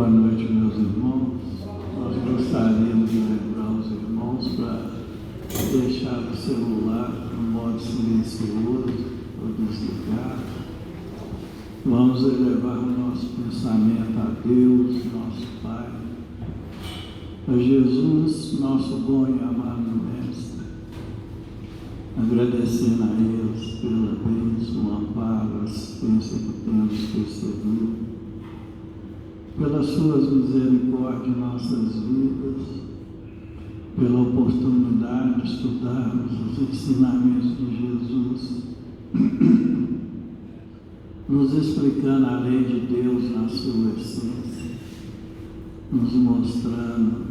Boa noite, meus irmãos. Nós gostaríamos de lembrar os irmãos para deixar o celular no modo silencioso ou desligar. Vamos elevar o nosso pensamento a Deus, nosso Pai, a Jesus, nosso bom e amado Mestre, agradecendo a eles pela bênção, o amparo, a assistência que temos recebido, pelas suas misericórdias em nossas vidas, pela oportunidade de estudarmos os ensinamentos de Jesus, nos explicando a lei de Deus na sua essência, nos mostrando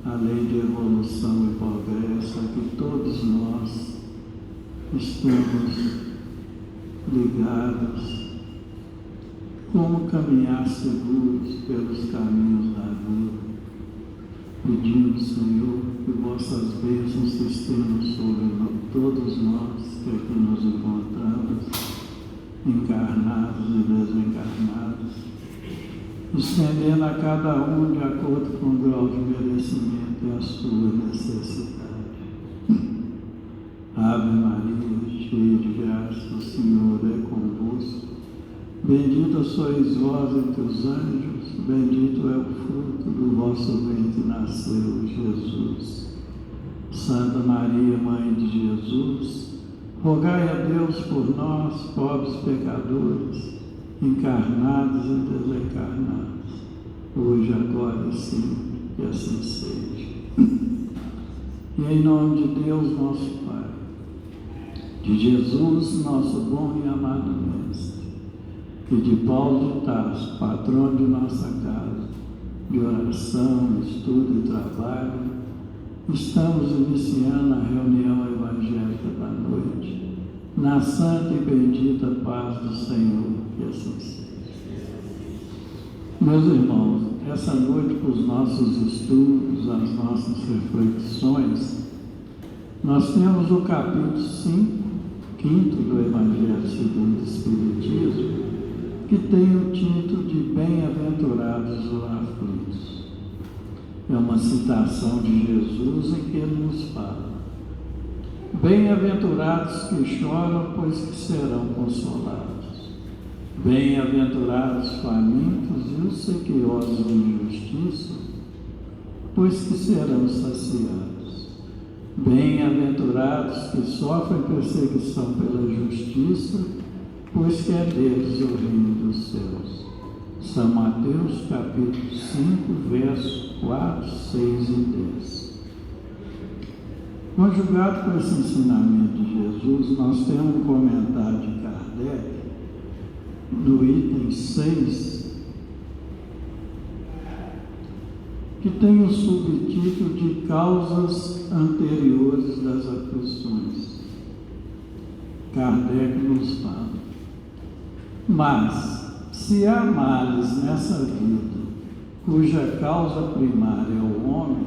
a lei de evolução e progresso a que todos nós estamos ligados. Como caminhar seguros pelos caminhos da vida, pedindo, Senhor, que vossas bênçãos se estendam sobre todos nós que aqui nos encontramos, encarnados e desencarnados, estendendo a cada um de acordo com o grau de merecimento e a sua necessidade. Ave Maria, cheia de graça, o Senhor é convosco. Bendita sois vós entre os anjos, bendito é o fruto do vosso ventre, nasceu Jesus. Santa Maria, Mãe de Jesus, rogai a Deus por nós, pobres pecadores, encarnados e desencarnados, hoje, agora e sempre, que assim seja. E em nome de Deus, nosso Pai, de Jesus, nosso bom e amado Mestre, e de Paulo de Tarso, patrão de nossa casa, de oração, estudo e trabalho, estamos iniciando a reunião evangélica da noite, na santa e bendita paz do Senhor, que assim seja. Meus irmãos, essa noite, para os nossos estudos, as nossas reflexões, nós temos o capítulo 5 do Evangelho segundo o Espiritismo, que tem o título de Bem-aventurados os aflitos. É uma citação de Jesus em que ele nos fala: Bem-aventurados que choram, pois que serão consolados. Bem-aventurados famintos e os sequiosos de justiça, pois que serão saciados. Bem-aventurados que sofrem perseguição pela justiça, pois que é deles o reino dos céus. São Mateus, capítulo 5, versos 4, 6 e 10. Conjugado com esse ensinamento de Jesus, nós temos um comentário de Kardec, no item 6, que tem o subtítulo de Causas Anteriores das Aflições. Kardec nos fala: mas, se há males nessa vida, cuja causa primária é o homem,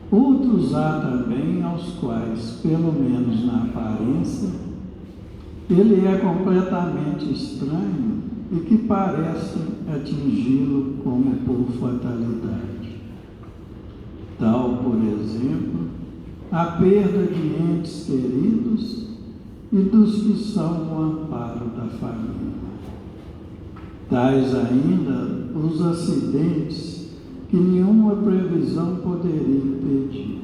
outros há também aos quais, pelo menos na aparência, ele é completamente estranho e que parecem atingi-lo como por fatalidade. Tal, por exemplo, a perda de entes queridos e dos que são o amparo da família. Tais ainda os acidentes que nenhuma previsão poderia impedir.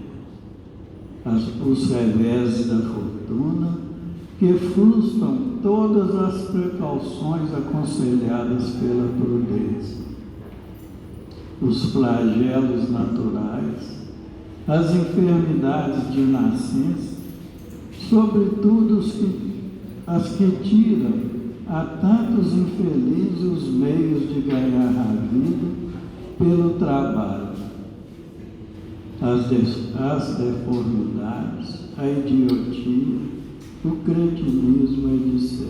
Os reveses da fortuna que frustram todas as precauções aconselhadas pela prudência. Os flagelos naturais, as enfermidades de nascença, sobretudo as que tiram a tantos infelizes os meios de ganhar a vida pelo trabalho, as deformidades, a idiotia, o cretinismo, etc.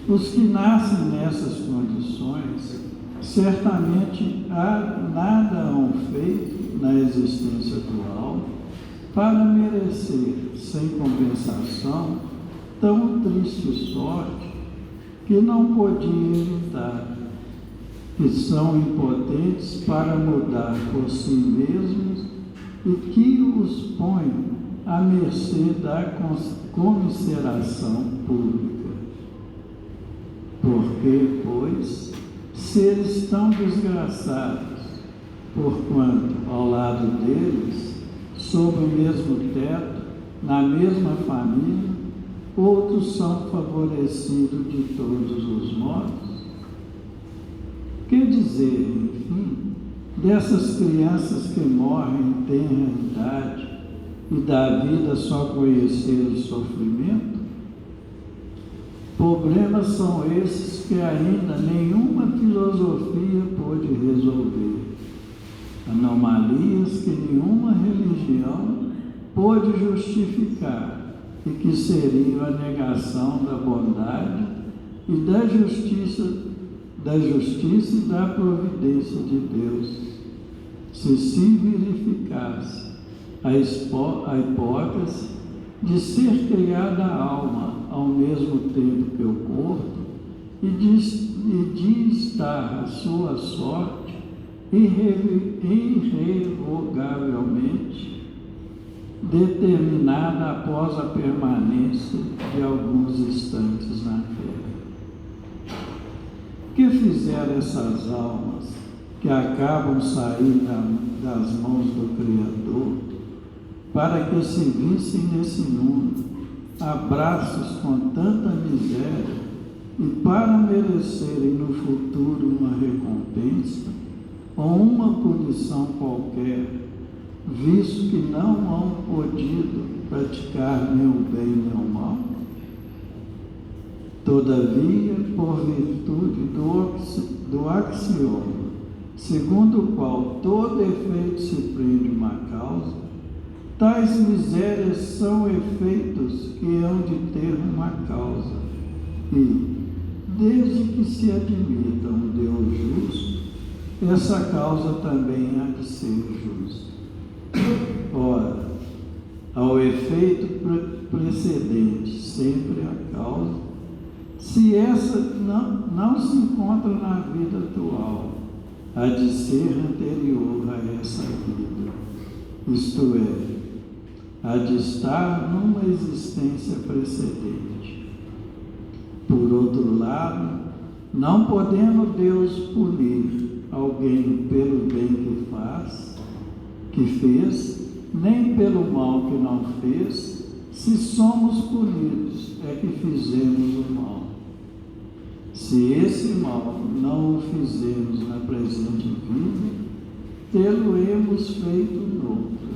Os que nascem nessas condições certamente nada hão feito na existência atual para merecer, sem compensação, tão triste sorte que não podia evitar, que são impotentes para mudar por si mesmos e que os põe à mercê da comiseração pública. Porque, pois, se eles tão desgraçados, porquanto ao lado deles, sob o mesmo teto, na mesma família, outros são favorecidos de todos os modos? Que dizer, enfim, dessas crianças que morrem em tenra idade e da vida só conhecer o sofrimento? Problemas são esses que ainda nenhuma filosofia pôde resolver, anomalias que nenhuma religião pôde justificar e que seriam a negação da bondade e da justiça e da providência de Deus, se verificasse a hipótese de ser criada a alma ao mesmo tempo que o corpo e de estar a sua sorte irrevogavelmente determinada após a permanência de alguns instantes na terra. Que fizeram essas almas que acabam saindo das mãos do Criador para que se vissem nesse mundo abraços com tanta miséria e para merecerem no futuro uma recompensa ou uma punição qualquer, visto que não hão podido praticar nem o bem nem o mal? Todavia, por virtude do axioma, segundo o qual todo efeito se prende uma causa, tais misérias são efeitos que hão de ter uma causa, e, desde que se admita um Deus justo, essa causa também há de ser justa. Ora, ao efeito precedente sempre a causa, se essa não se encontra na vida atual, há de ser anterior a essa vida, isto é, há de estar numa existência precedente. Por outro lado, não podendo Deus punir alguém pelo bem que fez, nem pelo mal que não fez, se somos punidos é que fizemos o mal. Se esse mal não o fizemos na presente vida, tê-lo-emos feito noutra.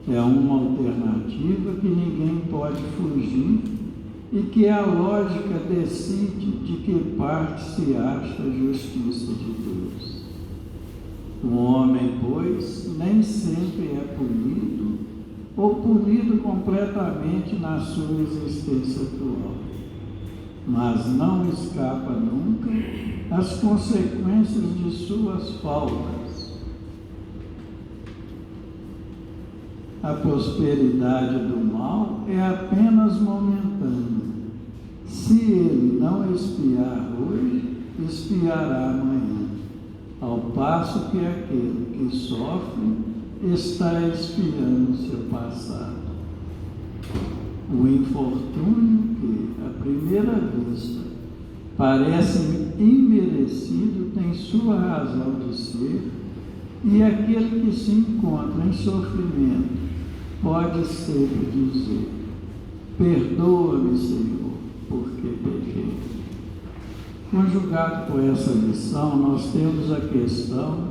É uma alternativa que ninguém pode fugir e que a lógica decide de que parte se acha a justiça de Deus. O homem, pois, nem sempre é punido ou punido completamente na sua existência atual, mas não escapa nunca às consequências de suas faltas. A prosperidade do mal é apenas momentânea. Se ele não espiar hoje, espiará amanhã, ao passo que aquele que sofre está espiando seu passado. O infortúnio que, à primeira vista, parece imerecido tem sua razão de ser, e aquele que se encontra em sofrimento pode sempre dizer: perdoa-me, Senhor, porque pequei. Conjugado com essa lição, nós temos a questão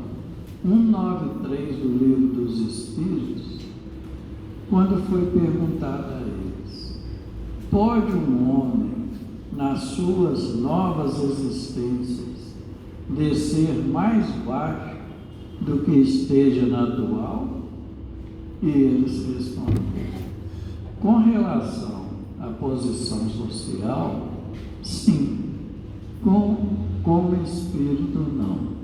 193 do Livro dos Espíritos, quando foi perguntado a eles: pode um homem, nas suas novas existências, descer mais baixo do que esteja na atual? E eles responderam: com relação à posição social, sim, como espírito, não.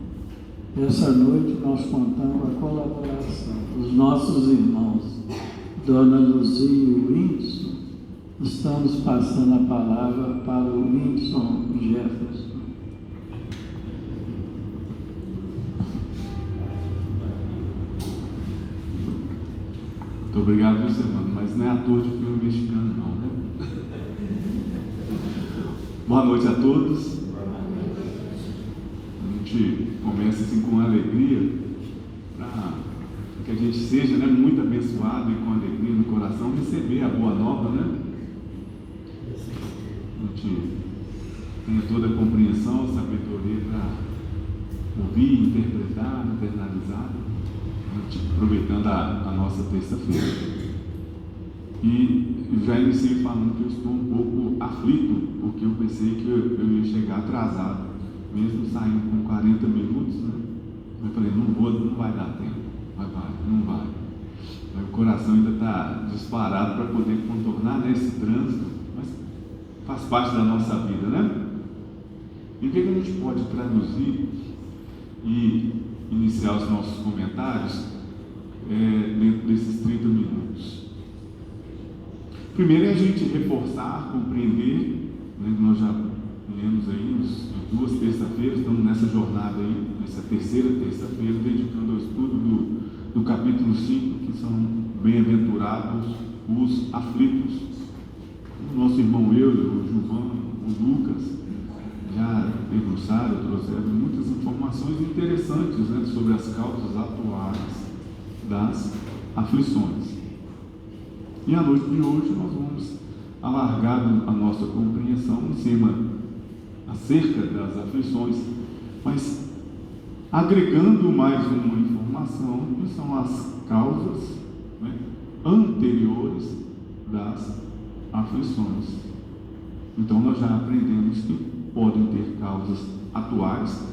Essa noite nós contamos a colaboração dos nossos irmãos, Dona Luzia e o Whindersson. Estamos passando a palavra para o Whindersson Jefferson. Muito obrigado, meu irmão, mas não é ator de filme mexicano, não, né? Boa noite a todos. A gente começa assim com alegria, para que a gente seja, né, muito abençoado e com alegria no coração receber a boa nova, né? A gente tenha toda a compreensão, sabedoria para ouvir, interpretar, internalizar, aproveitando a nossa terça-feira. E já iniciei falando que eu estou um pouco aflito, porque eu pensei que eu ia chegar atrasado, mesmo saindo com 40 minutos, né? Eu falei, não vai dar tempo, não vai. Aí o coração ainda está disparado para poder contornar, né, esse trânsito, mas faz parte da nossa vida, né? E o que a gente pode traduzir e iniciar os nossos comentários dentro desses 30 minutos? Primeiro é a gente reforçar, compreender, né, nós já lemos aí as 2 terça-feiras, estamos nessa jornada aí, nessa terceira terça-feira, dedicando ao estudo do capítulo 5, que são bem-aventurados os aflitos. O nosso irmão Euler, o Gilvan, o Lucas, já debruçaram, trouxeram muitas informações interessantes, né, sobre as causas atuais das aflições. E à noite de hoje nós vamos alargar a nossa compreensão em cima, acerca das aflições, mas agregando mais uma informação, que são as causas, né, anteriores das aflições. Então nós já aprendemos que podem ter causas atuais.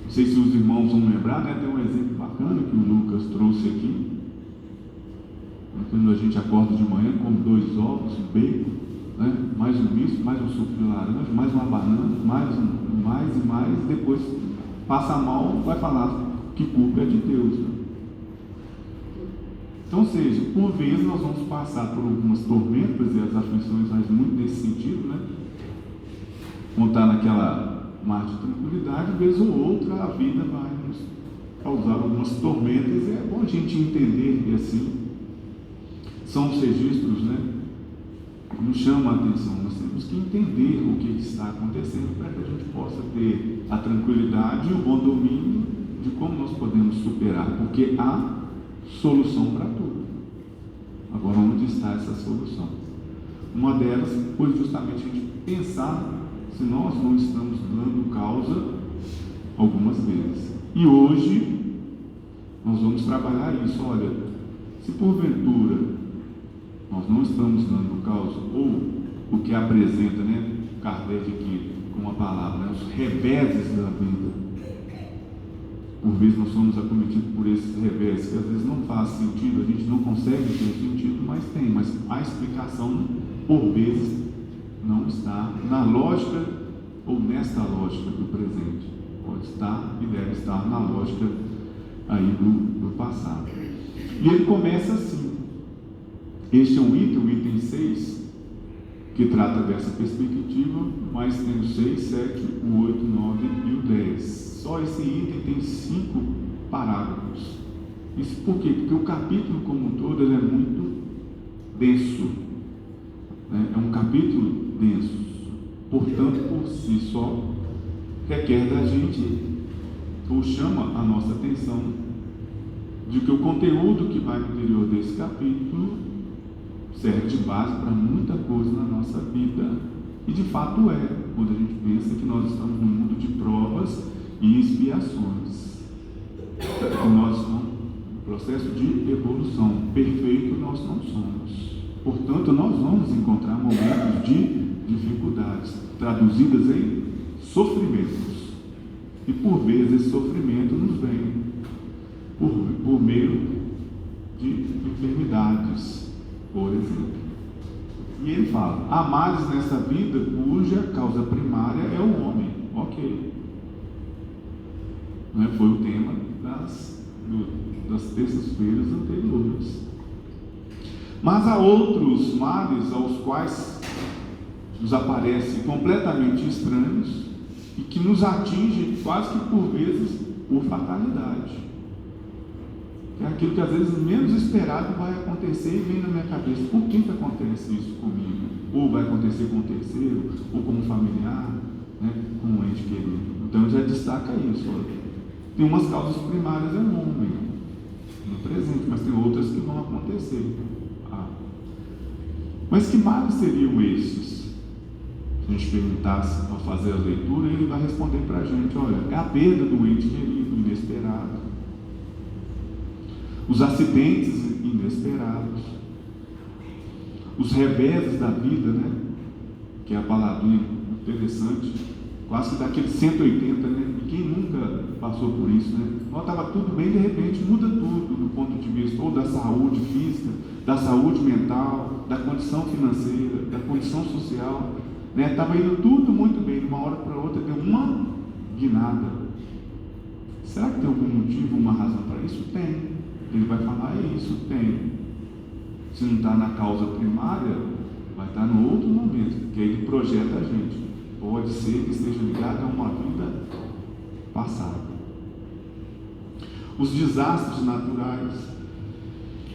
Não sei se os irmãos vão lembrar, né? Tem um exemplo bacana que o Lucas trouxe aqui. Quando a gente acorda de manhã, come 2 ovos, um bacon, né? Mais um misto, mais um suco de laranja, mais uma banana, mais, depois passa mal, vai falar que culpa é de Deus, né? Então, ou seja, por vezes nós vamos passar por algumas tormentas, e as aflições fazem muito nesse sentido, né? Montar naquela mar de tranquilidade, vez ou outra a vida vai nos causar algumas tormentas, e é bom a gente entender que assim são os registros, né, que nos chamam a atenção. Nós temos que entender o que está acontecendo para que a gente possa ter a tranquilidade e o bom domínio de como nós podemos superar, porque há solução para tudo. Agora, onde está essa solução? Uma delas foi justamente a gente pensar se nós não estamos dando causa algumas vezes. E hoje nós vamos trabalhar isso. Olha, se porventura nós não estamos dando causa, ou o que apresenta, né, Kardec aqui com a palavra, né, os reveses da vida, por vezes nós somos acometidos por esses reveses que às vezes não faz sentido, a gente não consegue ter sentido, mas tem, mas a explicação por vezes não está na lógica ou nesta lógica do presente, pode estar e deve estar na lógica aí do passado. E ele começa assim. Este é um item, o item 6, que trata dessa perspectiva, mas tem o 6, 7, o 8, 9 e o 10. Só esse item tem 5 parágrafos. Isso por quê? Porque o capítulo como um todo ele é muito denso, né? É um capítulo denso, portanto, por si só, requer da gente, ou chama a nossa atenção, de que o conteúdo que vai no interior desse capítulo serve de base para muita coisa na nossa vida. E de fato é, quando a gente pensa que nós estamos num mundo de provas e expiações. Que nós estamos no processo de evolução. Perfeito nós não somos. Portanto, nós vamos encontrar momentos de dificuldades, traduzidas em sofrimentos. E por vezes esse sofrimento nos vem por meio de enfermidades, por exemplo. E ele fala: amares nessa vida cuja causa primária é o homem. Ok. Não é? Foi o tema das terças-feiras anteriores. Mas há outros males aos quais nos aparecem completamente estranhos e que nos atingem quase que por vezes por fatalidade. é aquilo que às vezes menos esperado vai acontecer e vem na minha cabeça: por que acontece isso comigo? Ou vai acontecer com o terceiro, ou como familiar, né, com um ente querido. Então já destaca isso. Olha. Tem umas causas primárias, é um homem, no presente, mas tem outras que vão acontecer. Mas que males seriam esses? Se a gente perguntasse ao fazer a leitura, ele vai responder para a gente: olha, é a perda do ente querido, inesperado, os acidentes inesperados, os reveses da vida, né? Que é a palavrinha interessante, quase que daquele 180, né? E quem nunca passou por isso, né? Estava tudo bem, de repente muda tudo, do ponto de vista ou da saúde física, da saúde mental, da condição financeira, da condição social, né? Estava indo tudo muito bem, de uma hora para outra deu uma guinada. Será que tem algum motivo, uma razão para isso? Tem. Ele vai falar: é isso, tem. Se não está na causa primária, vai estar no outro momento, que aí ele projeta a gente. Pode ser que esteja ligado a uma vida passada. Os desastres naturais,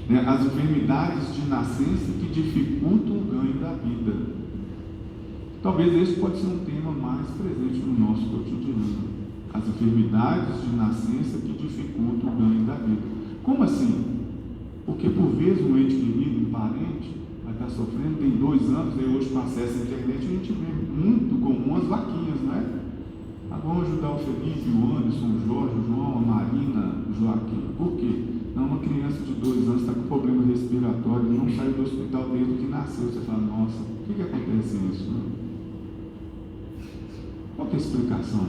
né? As enfermidades de nascença que dificultam o ganho da vida. Talvez esse pode ser um tema mais presente no nosso cotidiano. As enfermidades de nascença que dificultam o ganho da vida. Como assim? Porque por vezes um ente querido, um parente, vai estar sofrendo, tem 2 anos, e hoje com acesso à internet a gente vê muito comum as vaquinhas, não é? Vamos ajudar o Felipe, o Anderson, o Jorge, o João, a Marina, o Joaquim. Por quê? Não, uma criança de 2 anos está com problema respiratório, não saiu do hospital desde que nasceu. Você fala: nossa, por que acontece isso? Qual que é a explicação?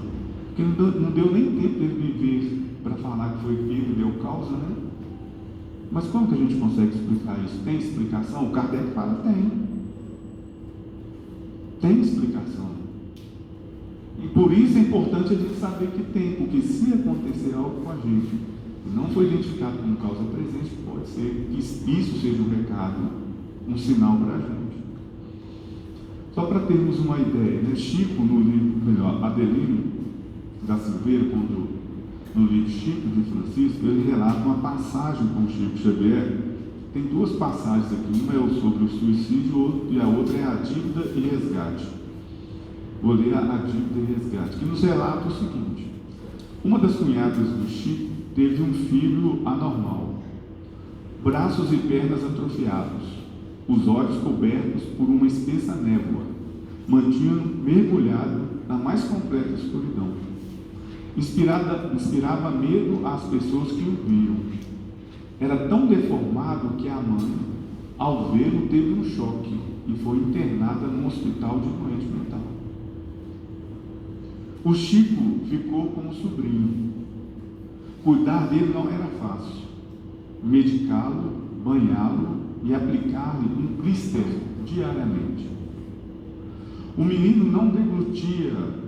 Porque não deu nem tempo dele viver para falar que foi ele que deu causa, né? Mas como que a gente consegue explicar isso? Tem explicação? O Kardec fala: tem. Tem explicação. E por isso é importante a gente saber que tem, porque se acontecer algo com a gente e não foi identificado como causa presente, pode ser que isso seja um recado, um sinal para a gente. Só para termos uma ideia, né? Chico, no livro, Adelino da Silveira, no livro Chico de Francisco, ele relata uma passagem com Chico Xavier. Tem 2 passagens aqui, uma é sobre o suicídio e a outra é a dívida e resgate. Vou ler a dívida e resgate, que nos relata o seguinte: uma das cunhadas do Chico teve um filho anormal, braços e pernas atrofiados, os olhos cobertos por uma espessa névoa, mantinham mergulhado na mais completa escuridão. Inspirava medo às pessoas que o viam. Era tão deformado que a mãe, ao vê-lo, teve um choque e foi internada num hospital de doente mental. O Chico ficou como sobrinho. Cuidar dele não era fácil. Medicá-lo, banhá-lo e aplicar-lhe um blister diariamente. O menino não deglutia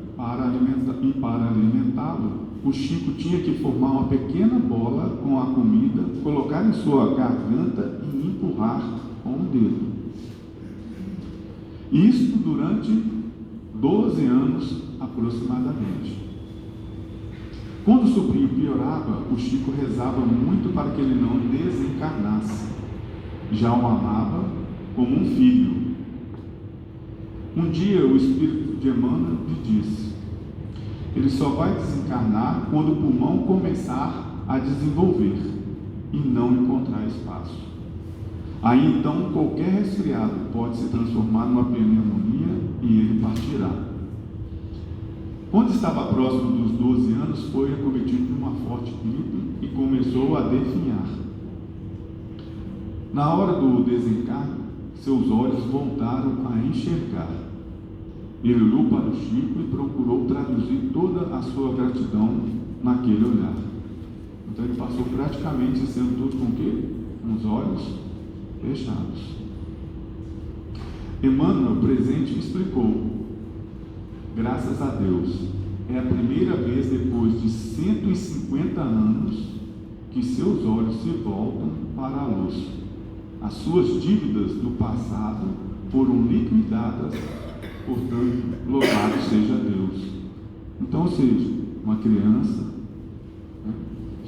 e para alimentá-lo, o Chico tinha que formar uma pequena bola com a comida, colocar em sua garganta e empurrar com o dedo. Isto durante 12 anos aproximadamente. Quando o sobrinho piorava, o Chico rezava muito para que ele não desencarnasse. Já o amava como um filho. Um dia o espírito de Emmanuel lhe disse: ele só vai desencarnar quando o pulmão começar a desenvolver e não encontrar espaço. Aí então qualquer resfriado pode se transformar numa pneumonia e ele partirá. Quando estava próximo dos 12 anos, foi acometido de uma forte gripe e começou a definhar. Na hora do desencarne, seus olhos voltaram a enxergar. Ele olhou para o Chico e procurou traduzir toda a sua gratidão naquele olhar. Então ele passou praticamente sendo tudo com o quê? Com os olhos fechados. Emmanuel, presente, explicou: graças a Deus, é a primeira vez depois de 150 anos que seus olhos se voltam para a luz. As suas dívidas do passado foram liquidadas, portanto, louvado seja Deus. Então, ou seja, uma criança, né,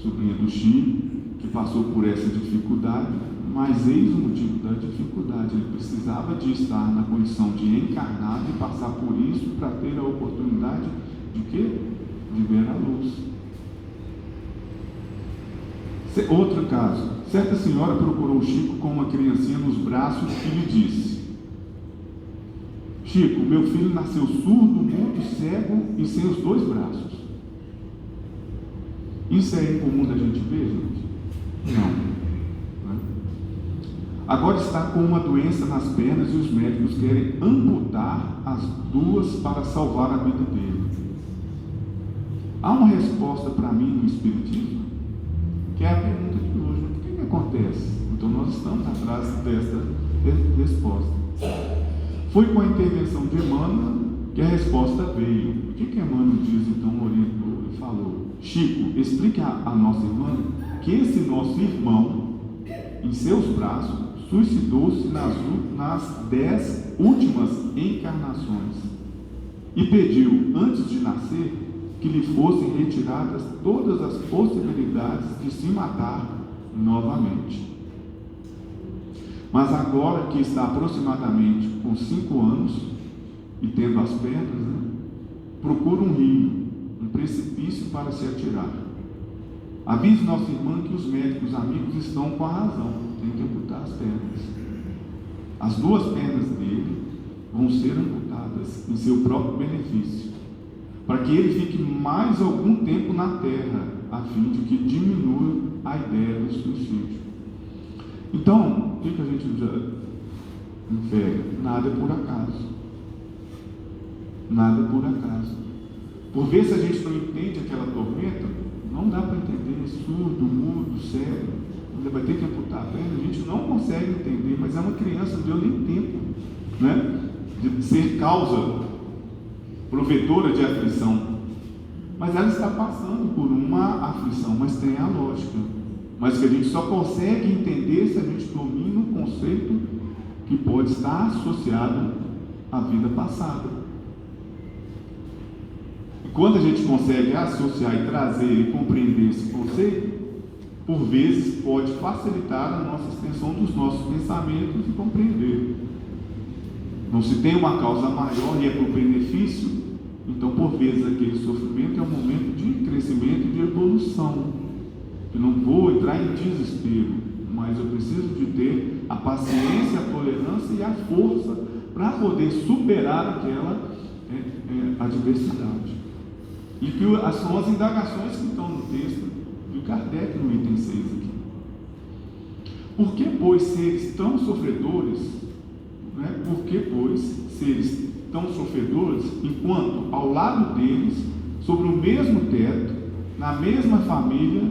sobrinha do Chico, que passou por essa dificuldade, mas eis o motivo da dificuldade. Ele precisava de estar na condição de encarnado e passar por isso para ter a oportunidade de quê? De ver a luz. Outro caso, certa senhora procurou o Chico com uma criancinha nos braços e lhe disse: Chico, meu filho nasceu surdo, mudo, cego e sem os 2 braços. Isso é incomum da gente ver, gente? Não. Agora está com uma doença nas pernas e os médicos querem amputar as 2 para salvar a vida dele. Há uma resposta para mim no Espiritismo, que é a pergunta de hoje: o que acontece? Então nós estamos atrás desta resposta. Foi com a intervenção de Emmanuel que a resposta veio. O que Emmanuel diz então? Orientou e falou: Chico, explique a nossa irmã que esse nosso irmão, em seus braços, suicidou-se nas 10 últimas encarnações e pediu, antes de nascer, que lhe fossem retiradas todas as possibilidades de se matar novamente. Mas agora que está aproximadamente com 5 anos e tendo as pernas, procura um rio, um precipício para se atirar. Avise nossa irmã que os médicos amigos estão com a razão, tem que amputar as pernas. As 2 pernas dele vão ser amputadas em seu próprio benefício, para que ele fique mais algum tempo na terra, a fim de que diminua a ideia do suicídio. Então, o que a gente já infere? Nada é por acaso. Nada é por acaso. Por vezes a gente não entende aquela tormenta, não dá para entender, surdo, mudo, cego, vai ter que amputar a perna, a gente não consegue entender, mas é uma criança, não deu nem tempo, né, de ser causa provedora de aflição, mas ela está passando por uma aflição, mas tem a lógica, mas que a gente só consegue entender se a gente domina um conceito que pode estar associado à vida passada. Quando a gente consegue associar e trazer e compreender esse conceito, por vezes pode facilitar a nossa extensão dos nossos pensamentos e compreender. Não se tem uma causa maior e é por benefício, então por vezes aquele sofrimento é um momento de crescimento e de evolução. Eu não vou entrar em desespero, mas eu preciso de ter a paciência, a tolerância e a força para poder superar aquela adversidade. E que são as indagações que estão no texto de Kardec, no item 6 aqui. Por que, pois, seres tão sofredores, por que, pois, seres tão sofredores, enquanto ao lado deles, sobre o mesmo teto, na mesma família,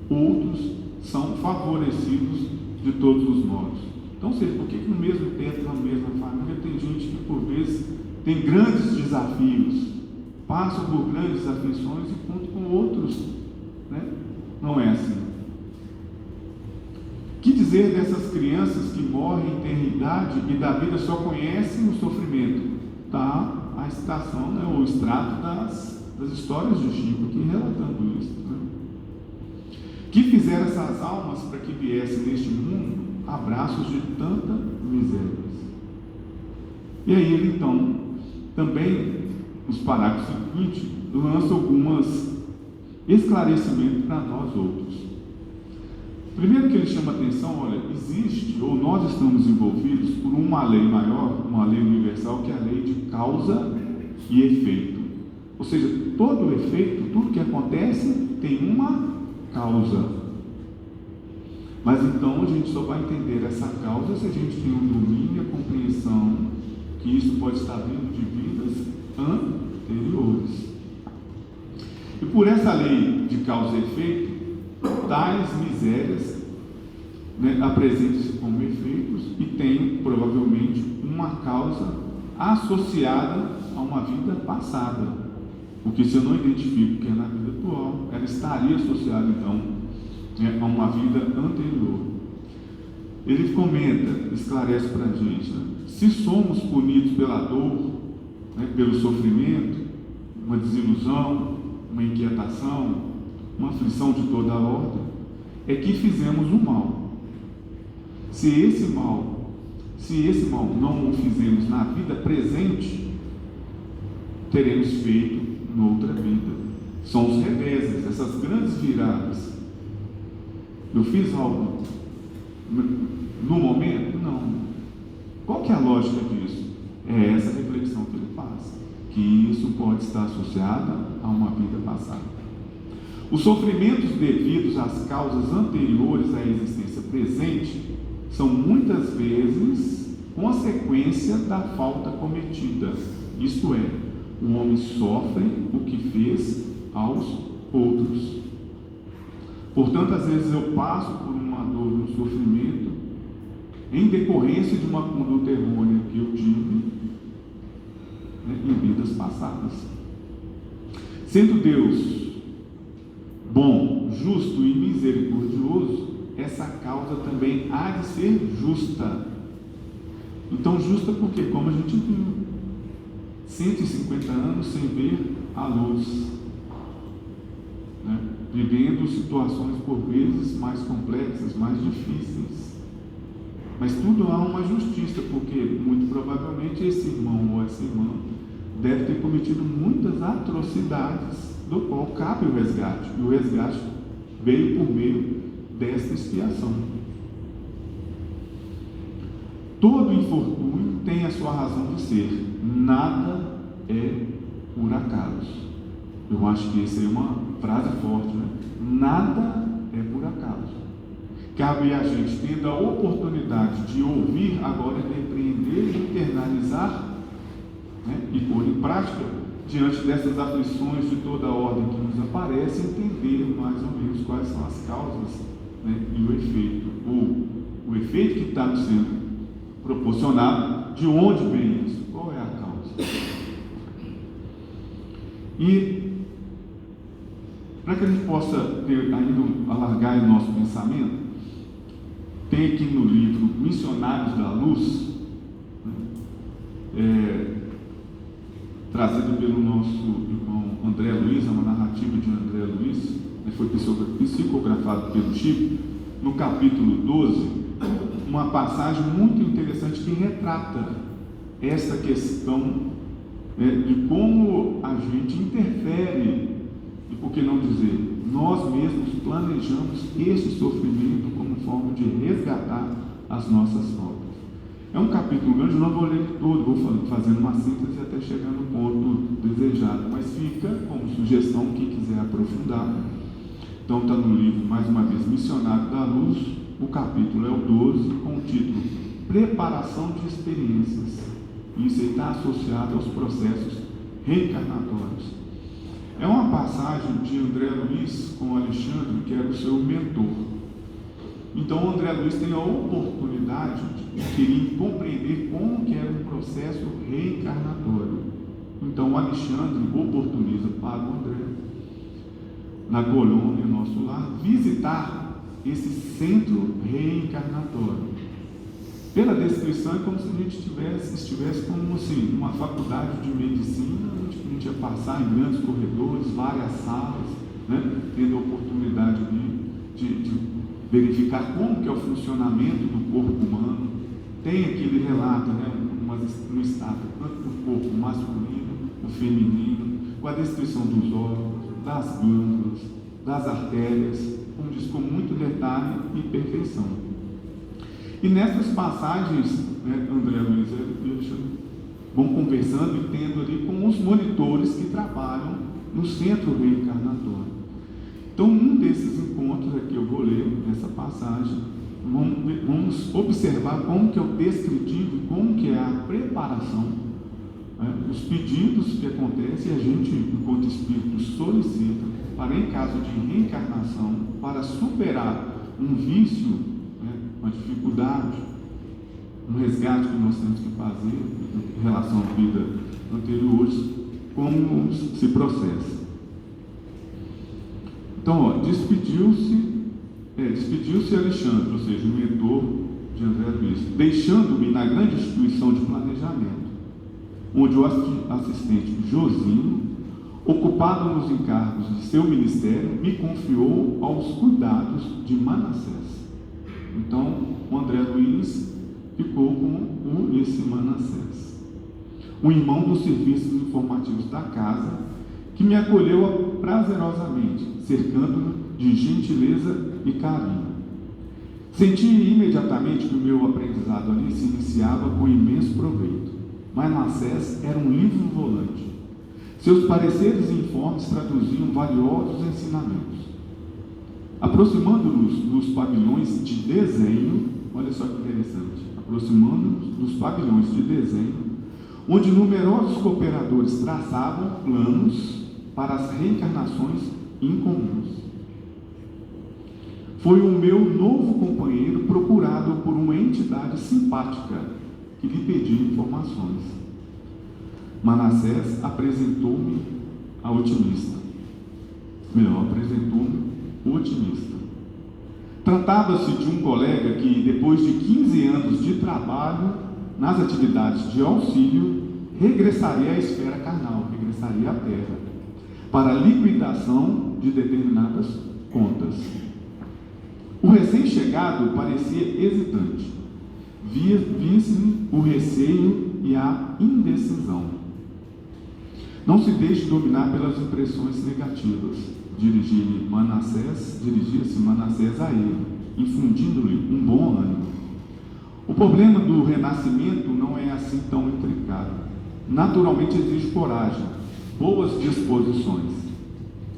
outros são favorecidos de todos os modos? Então, por que no mesmo teto, na mesma família, tem gente que, por vezes, tem grandes desafios, passam por grandes aflições e contam com outros, não é assim. Que dizer dessas crianças que morrem em tenridade e da vida só conhecem o sofrimento? Está a citação, o extrato das histórias de Chico aqui relatando isso. Que fizeram essas almas para que viessem neste mundo abraços de tanta miséria. E aí ele então, também, nos parágrafos seguintes, lança alguns esclarecimentos para nós outros. Primeiro que ele chama a atenção, olha, existe, ou nós estamos envolvidos por uma lei maior, uma lei universal, que é a lei de causa e efeito. Ou seja, todo efeito, tudo que acontece, tem uma causa. Mas então a gente só vai entender essa causa se a gente tem um domínio e a compreensão que isso pode estar vindo de vidas anteriores. E por essa lei de causa e efeito, tais misérias apresentam-se como efeitos e têm provavelmente uma causa associada a uma vida passada. Porque se eu não identifico que é na vida atual, ela estaria associada então a uma vida anterior. Ele comenta, esclarece para a gente, se somos punidos pela dor, pelo sofrimento, uma desilusão, uma inquietação, uma aflição de toda a ordem, é que fizemos o mal. Se esse mal não o fizemos na vida presente, teremos feito noutra vida. São os reveses, essas grandes viradas. Eu fiz algo no momento? Não. Qual que é a lógica disso? É essa reflexão que ele faz, que isso pode estar associado a uma vida passada. Os sofrimentos devidos às causas anteriores à existência presente são muitas vezes consequência da falta cometida. Isto é, o homem sofre o que fez aos outros. Portanto, às vezes eu passo por uma dor, um sofrimento, em decorrência de uma conduta errônea que eu tive, em vidas passadas. Sendo Deus bom, justo e misericordioso, essa causa também há de ser justa. Então, justa porque, como a gente viu, 150 anos sem ver a luz, vivendo situações por vezes mais complexas, mais difíceis. Mas tudo há uma justiça, porque muito provavelmente esse irmão ou essa irmã deve ter cometido muitas atrocidades, do qual cabe o resgate. E o resgate veio por meio desta expiação. Todo infortúnio tem a sua razão de ser. Nada é por acaso. Eu acho que essa é uma frase forte, né? Nada é por acaso. Cabe a gente, tendo a oportunidade de ouvir, agora repreender e internalizar, e pôr em prática, diante dessas aflições de toda a ordem que nos aparece, entender mais ou menos quais são as causas, e o efeito, ou o efeito que está nos sendo proporcionado, de onde vem isso, qual é a causa. E para que a gente possa ter, ainda alargar o nosso pensamento, tem aqui no livro Missionários da Luz, trazido pelo nosso irmão André Luiz, uma narrativa de André Luiz, foi psicografado pelo Chico, no capítulo 12, uma passagem muito interessante que retrata essa questão de como a gente interfere, e por que não dizer, nós mesmos planejamos este sofrimento como forma de resgatar as nossas faltas. É um capítulo grande, não vou ler todo, vou fazendo uma síntese até chegar no ponto desejado, mas fica como sugestão quem quiser aprofundar. Então está no livro, mais uma vez, Missionário da Luz, o capítulo é o 12, com o título Preparação de Experiências. Isso está associado aos processos reencarnatórios. É uma passagem de André Luiz com Alexandre, que era o seu mentor. Então, André Luiz tem a oportunidade de querer compreender como que era um processo reencarnatório. Então, o Alexandre oportuniza para o André, na Colômbia, nosso lar, visitar esse centro reencarnatório. Pela descrição, é como se a gente estivesse como assim, numa faculdade de medicina, onde a gente ia passar em grandes corredores, várias salas, tendo a oportunidade de verificar como que é o funcionamento do corpo humano. Tem aqui, ele relata, um estado tanto do corpo masculino, o feminino, com a descrição dos órgãos, das glândulas, das artérias, como diz, com muito detalhe e perfeição. E nessas passagens, André Luiz e Alexandre vão conversando e tendo ali com os monitores que trabalham no centro reencarnatório. Então, um desses encontros aqui eu vou ler nessa passagem, vamos observar como que é o descritivo e como que é a preparação, os pedidos que acontecem e a gente, enquanto espírito, solicita para, em caso de reencarnação, para superar um vício, uma dificuldade, um resgate que nós temos que fazer em relação à vida anteriores, como se processa. Então, despediu-se Alexandre, ou seja, o mentor de André Luiz, deixando-me na grande instituição de planejamento, onde o assistente Josinho ocupado nos encargos de seu ministério, me confiou aos cuidados de Manassés. Então, o André Luiz ficou com esse Manassés, um irmão dos serviços informativos da casa, que me acolheu prazerosamente, cercando-me de gentileza e carinho. Senti imediatamente que o meu aprendizado ali se iniciava com imenso proveito. Manassés era um livro volante. Seus pareceres e informes traduziam valiosos ensinamentos. Aproximando-nos dos pavilhões de desenho, olha só que interessante, aproximando-nos dos pavilhões de desenho, onde numerosos cooperadores traçavam planos para as reencarnações incomuns. Foi o meu novo companheiro procurado por uma entidade simpática que lhe pedia informações. Manassés apresentou-me o otimista. Tratava-se de um colega que, depois de 15 anos de trabalho nas atividades de auxílio, regressaria à esfera carnal, regressaria à Terra, para a liquidação de determinadas contas. O recém-chegado parecia hesitante. Via-se-lhe o receio e a indecisão. Não se deixe dominar pelas impressões negativas. Dirigia-se Manassés a ele, infundindo-lhe um bom ânimo. O problema do renascimento não é assim tão intricado. Naturalmente exige coragem, boas disposições.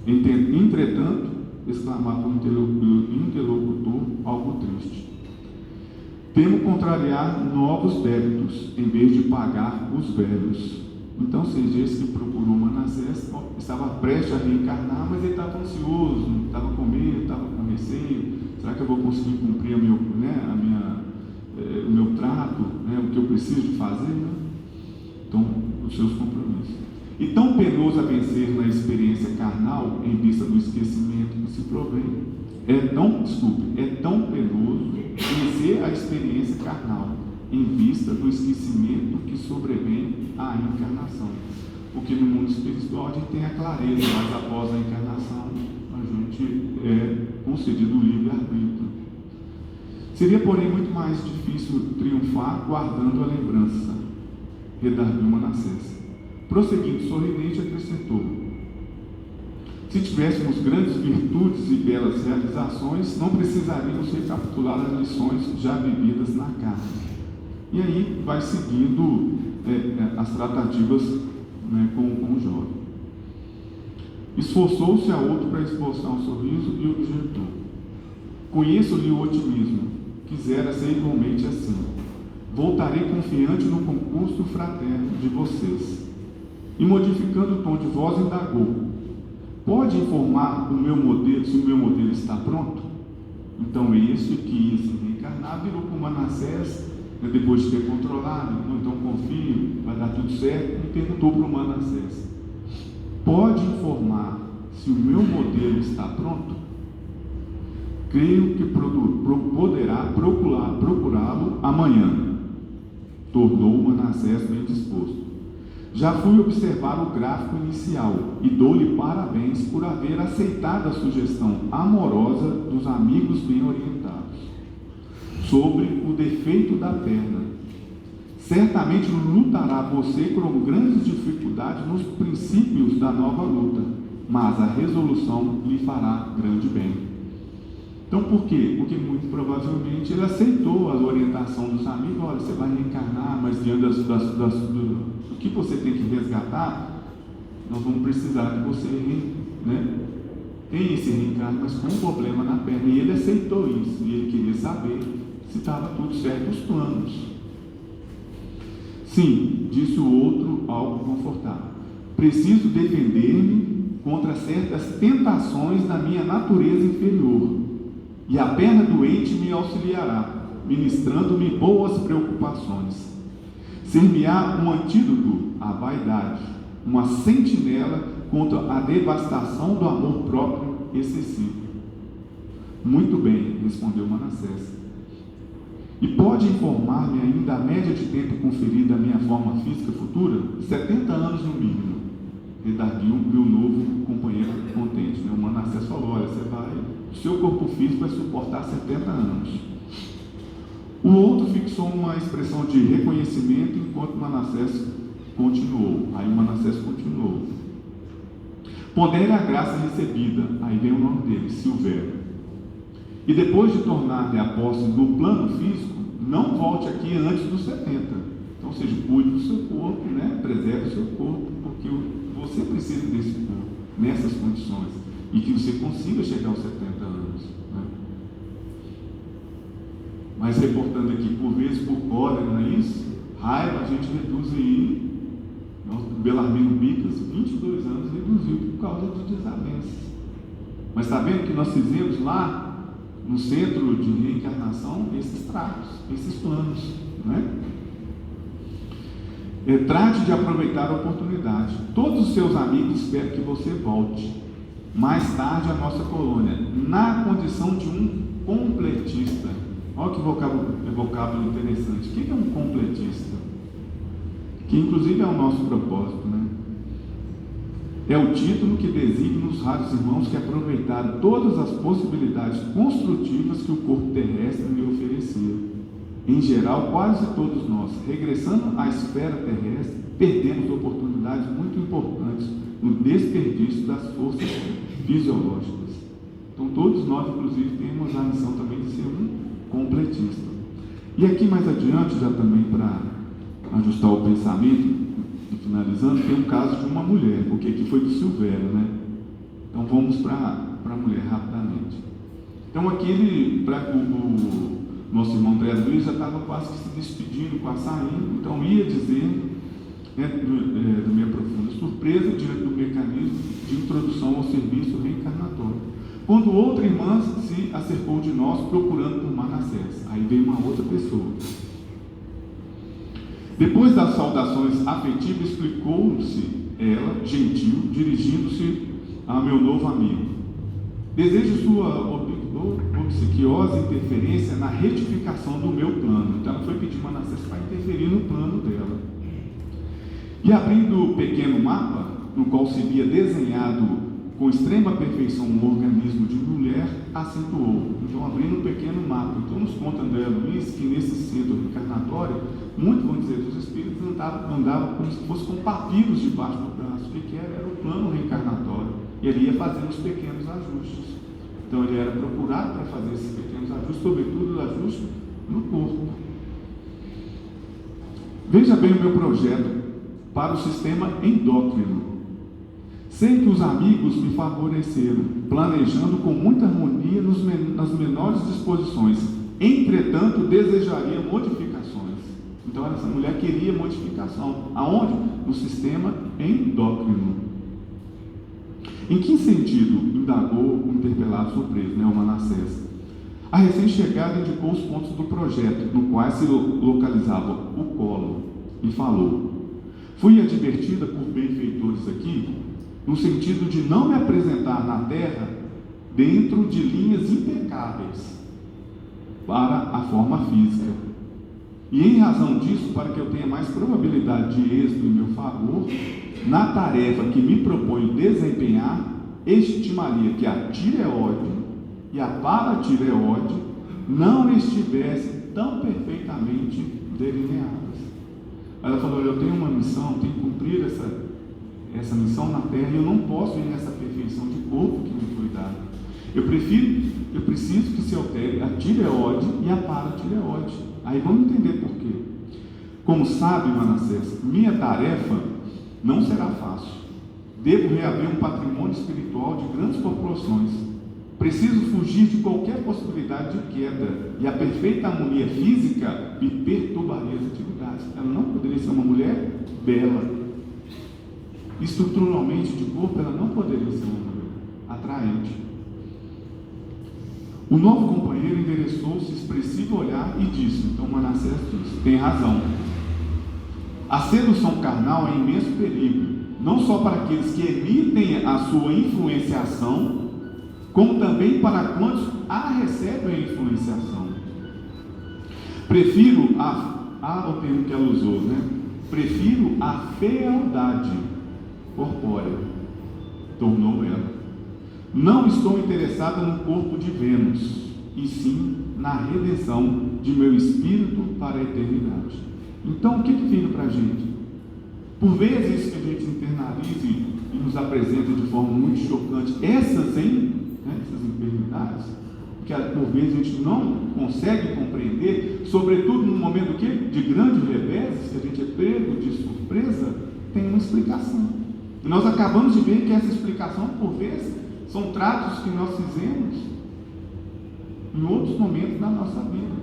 Entretanto, exclamava o interlocutor algo triste, temo contrariar novos débitos, em vez de pagar os velhos. Então, seja esse que procurou Manassés, estava prestes a reencarnar, mas ele estava ansioso, estava com medo, estava com receio. Será que eu vou conseguir cumprir o meu trato, o que eu preciso de fazer? Então, os seus compromissos. E tão penoso a vencer na experiência carnal, em vista do esquecimento que se provém. É tão penoso vencer a experiência carnal, em vista do esquecimento que sobrevém à encarnação. Porque no mundo espiritual a gente tem a clareza, mas após a encarnação a gente é concedido o livre-arbítrio. Seria, porém, muito mais difícil triunfar guardando a lembrança, redarguiu Manassés. Prosseguindo sorridente, acrescentou: se tivéssemos grandes virtudes e belas realizações, não precisaríamos recapitular as lições já vividas na carne. E aí vai seguindo as tratativas com o jovem. Esforçou-se a outro para esboçar um sorriso e objetou: conheço-lhe o otimismo, quisera ser igualmente assim. Voltarei confiante no concurso fraterno de vocês. E modificando o tom de voz, indagou: pode informar se o meu modelo está pronto? Então este que ia se reencarnar virou com Manassés, depois de ter controlado, então confio, vai dar tudo certo, e perguntou para o Manassés: pode informar se o meu modelo está pronto? Creio que poderá procurá-lo amanhã. Tornou Manassés bem disposto. Já fui observar o gráfico inicial e dou-lhe parabéns por haver aceitado a sugestão amorosa dos amigos bem orientados sobre o defeito da perna. Certamente lutará você com grandes dificuldades nos princípios da nova luta, mas a resolução lhe fará grande bem. Então, por quê? Porque muito provavelmente ele aceitou a orientação dos amigos. Olha, você vai reencarnar, mas diante do que você tem que resgatar, nós vamos precisar que você tenha esse reencarne, mas com um problema na perna. E ele aceitou isso, e ele queria saber se estava tudo certo os planos. Sim, disse o outro, algo confortável. Preciso defender-me contra certas tentações da minha natureza inferior. E a perna doente me auxiliará, ministrando-me boas preocupações. Ser-me-á um antídoto à vaidade, uma sentinela contra a devastação do amor próprio excessivo. Muito bem, respondeu Manassés. E pode informar-me ainda a média de tempo conferida à minha forma física futura? 70 anos no mínimo. redarguiu o novo companheiro contente, né? O Manassés falou: olha, o seu corpo físico vai suportar 70 anos. O outro fixou uma expressão de reconhecimento enquanto Manassés continuou. Aí Manassés continuou. Pondere a graça recebida. Aí vem o nome dele, Silvério. E depois de tornar-lhe a posse no plano físico, não volte aqui antes dos 70. Então, ou seja, cuide do seu corpo, né? Preserve o seu corpo, porque você precisa desse corpo, nessas condições, e que você consiga chegar aos 70 anos. Né? Mas reportando aqui, por vezes, por cólera, não é isso? Raiva, a gente reduz aí. Belarmino Bicas, 22 anos, reduziu por causa de desavenças. Mas está vendo que nós fizemos lá, no centro de reencarnação, esses tratos, esses planos, né? Trate de aproveitar a oportunidade. Todos os seus amigos esperam que você volte mais tarde à nossa colônia, na condição de um completista. Olha que vocábulo interessante. O que é um completista? Que inclusive é o nosso propósito, né? É o título que designa os raros irmãos que aproveitaram todas as possibilidades construtivas que o corpo terrestre lhe oferecia. Em geral, quase todos nós, regressando à esfera terrestre, perdemos oportunidades muito importantes no desperdício das forças fisiológicas. Então, todos nós, inclusive, temos a missão também de ser um completista. E aqui mais adiante, já também para ajustar o pensamento, e finalizando, tem um caso de uma mulher, porque aqui foi do Silvério, né? Então vamos para a mulher rapidamente. Então aqui o nosso irmão André Luiz já estava quase que se despedindo, quase saindo, então ia dizer, né, da minha profunda surpresa, diante do mecanismo de introdução ao serviço reencarnatório, quando outra irmã se acercou de nós procurando por Manassés. Aí veio uma outra pessoa. Depois das saudações afetivas, explicou-se ela, gentil, dirigindo-se a meu novo amigo. Desejo sua obsequiosa interferência na retificação do meu plano. Então ela foi pedir Manassés para interferir no plano dela. E abrindo o pequeno mapa, no qual se via desenhado com extrema perfeição um organismo de mulher, acentuou. Então, abrindo um pequeno mapa. Então, nos conta André Luiz que nesse centro reencarnatório, muitos vão dizer que os espíritos andavam como se fosse com papiros debaixo do braço. O que era? Era o plano reencarnatório. E ele ia fazendo os pequenos ajustes. Então, ele era procurado para fazer esses pequenos ajustes, sobretudo os ajustes no corpo. Veja bem o meu projeto para o sistema endócrino. Sei que os amigos me favoreceram, planejando com muita harmonia nas menores disposições. Entretanto, desejaria modificações. Então, essa mulher queria modificação. Aonde? No sistema endócrino. Em que sentido? Indagou o interpelado surpreso, o Manassés. A recém-chegada indicou os pontos do projeto, no qual se localizava o colo, e falou: fui advertida por benfeitores aqui, no sentido de não me apresentar na Terra dentro de linhas impecáveis para a forma física. E em razão disso, para que eu tenha mais probabilidade de êxito em meu favor, na tarefa que me proponho desempenhar, estimaria que a tireoide e a paratireoide não estivessem tão perfeitamente delineadas. Ela falou: eu tenho uma missão, tenho que cumprir essa missão na Terra, e eu não posso ir nessa perfeição de corpo que me foi dada. Eu preciso que se altere a tireoide e a paratireoide. Aí vamos entender por quê. Como sabe, Manassés, minha tarefa não será fácil. Devo reaver um patrimônio espiritual de grandes proporções. Preciso fugir de qualquer possibilidade de queda, e a perfeita harmonia física me perturbaria as atividades. Ela não poderia ser uma mulher bela. Estruturalmente de corpo, ela não poderia ser uma mulher atraente. O novo companheiro endereçou-se expressivo olhar e disse, então Manassés disse: tem razão. A sedução carnal é imenso perigo, não só para aqueles que emitem a sua influenciação, como também para quantos a recebem a influenciação. Prefiro o termo que ela usou, Prefiro a fealdade corpórea, tornou ela. Não estou interessada no corpo de Vênus, e sim na redenção de meu espírito para a eternidade. Então, o que fica para a gente? Por vezes que a gente internalize e nos apresenta de forma muito chocante essas enfermidades, que por vezes a gente não consegue compreender, sobretudo no momento de grande revés, que a gente é pego de surpresa, tem uma explicação. E nós acabamos de ver que essa explicação, por vezes, são tratos que nós fizemos em outros momentos da nossa vida.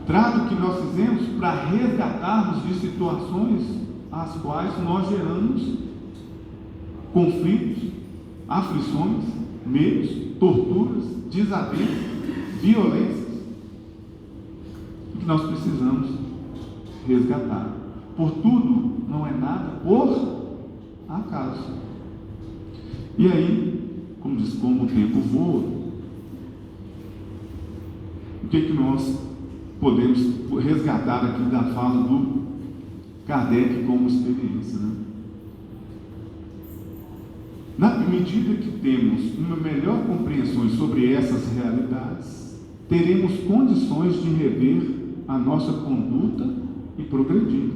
Trato que nós fizemos para resgatarmos de situações às quais nós geramos conflitos, aflições, medos, torturas, desavenças, violências, e que nós precisamos resgatar. Por tudo, não é nada por acaso. E aí, como diz, como o tempo voa, o que nós podemos resgatar aqui da fala do Kardec como experiência, né? Na medida que temos uma melhor compreensão sobre essas realidades, teremos condições de rever a nossa conduta e progredir.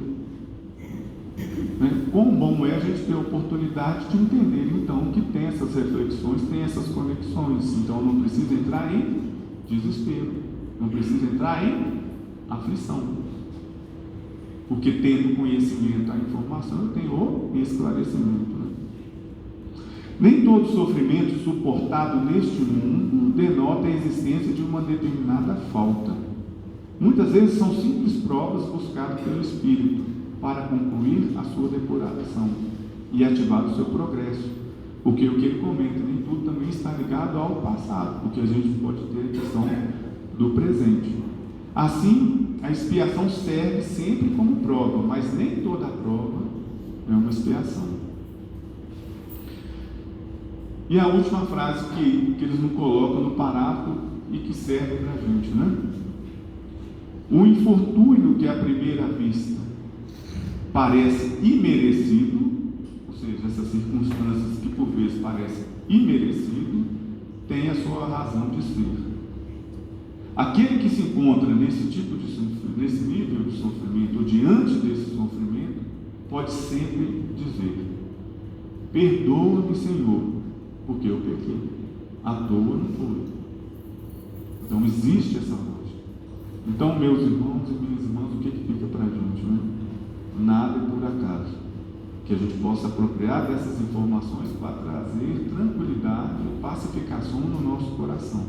Quão bom é a gente ter a oportunidade de entender, então, que tem essas reflexões, tem essas conexões. Então, não precisa entrar em desespero, não precisa entrar em aflição, porque tendo conhecimento, a informação, eu tenho o esclarecimento, né? Nem todo sofrimento suportado neste mundo denota a existência de uma determinada falta. Muitas vezes são simples provas buscadas pelo Espírito para concluir a sua depuração e ativar o seu progresso. Porque o que ele comenta, nem tudo também está ligado ao passado, porque a gente pode ter a questão do presente. Assim, a expiação serve sempre como prova, mas nem toda prova é uma expiação. E a última frase que eles nos colocam no parágrafo e que serve para a gente, né? O infortúnio que à primeira vista parece imerecido, ou seja, essas circunstâncias que por vezes parecem imerecido, tem a sua razão de ser. Aquele que se encontra nesse tipo de sofrimento, nesse nível de sofrimento, ou diante desse sofrimento, pode sempre dizer: perdoa-me, Senhor, porque eu pequei. À toa não foi. Então existe essa lógica. Então, meus irmãos e minhas irmãs, o que fica para a gente, né? Nada é por acaso. Que a gente possa apropriar dessas informações para trazer tranquilidade e pacificação no nosso coração.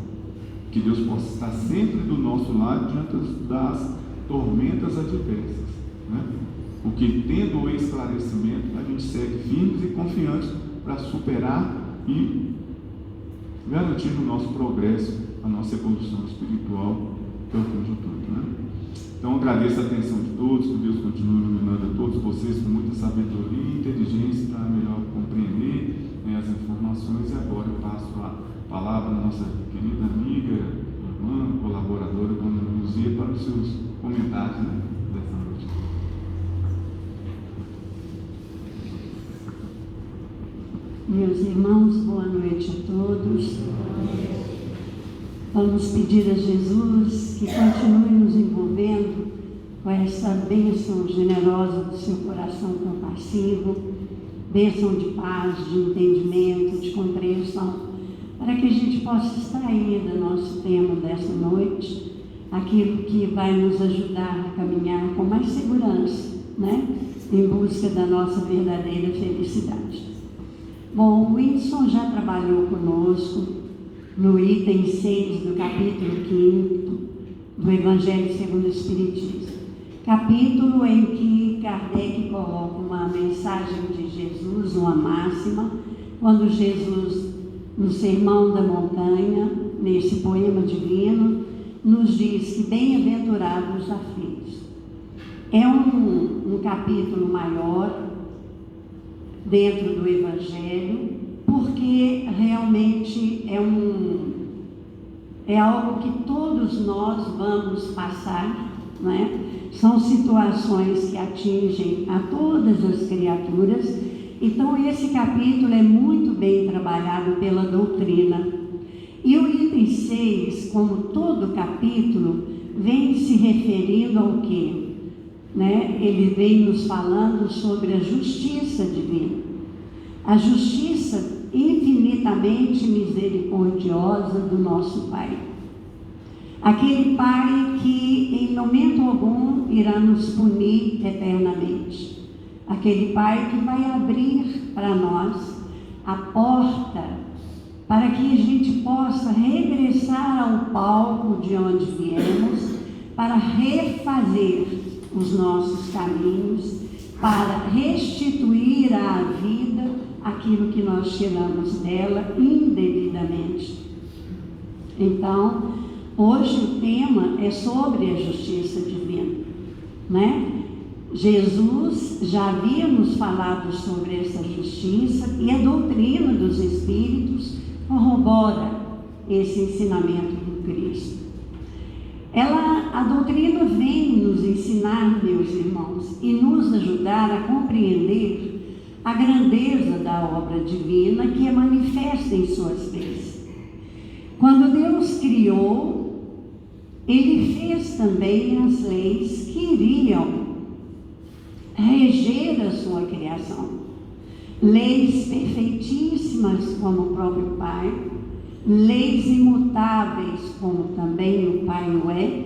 Que Deus possa estar sempre do nosso lado diante das tormentas adversas, né? Porque tendo o esclarecimento, a gente segue firmes e confiantes para superar e garantir o nosso progresso, a nossa evolução espiritual, que é o fim de tudo, né? Então, agradeço a atenção de todos, que Deus continue iluminando a todos vocês com muita sabedoria e inteligência para melhor compreender, né, as informações. E agora eu passo a palavra à nossa querida amiga, irmã, colaboradora, Dona Luzia, para os seus comentários, né, dessa noite. Meus irmãos, boa noite a todos. Vamos pedir a Jesus que continue nos envolvendo com essa bênção generosa do seu coração compassivo, bênção de paz, de entendimento, de compreensão, para que a gente possa extrair do nosso tema dessa noite aquilo que vai nos ajudar a caminhar com mais segurança, né? Em busca da nossa verdadeira felicidade. Bom, o Wilson já trabalhou conosco no item 6 do capítulo 5 do Evangelho segundo o Espiritismo. Capítulo em que Kardec coloca uma mensagem de Jesus, uma máxima, quando Jesus, no Sermão da Montanha, nesse poema divino, nos diz que bem-aventurados os aflitos. É um capítulo maior dentro do Evangelho, porque realmente é algo que todos nós vamos passar, não é? São situações que atingem a todas as criaturas Então, esse capítulo é muito bem trabalhado pela doutrina. E o item 6, como todo capítulo, vem se referindo ao quê? Ele vem nos falando sobre a justiça divina. A justiça infinitamente misericordiosa do nosso Pai. Aquele Pai que em momento algum irá nos punir eternamente. Aquele Pai que vai abrir para nós a porta para que a gente possa regressar ao palco de onde viemos, para refazer os nossos caminhos, para restituir à vida aquilo que nós tiramos dela indevidamente. Então, hoje o tema é sobre a justiça divina, Jesus já havia nos falado sobre essa justiça e a doutrina dos Espíritos corrobora esse ensinamento do Cristo. A doutrina vem nos ensinar, meus irmãos, e nos ajudar a compreender a grandeza da obra divina que é manifesta em suas leis. Quando Deus criou, Ele fez também as leis que iriam reger a sua criação. Leis perfeitíssimas como o próprio Pai, leis imutáveis como também o Pai o é,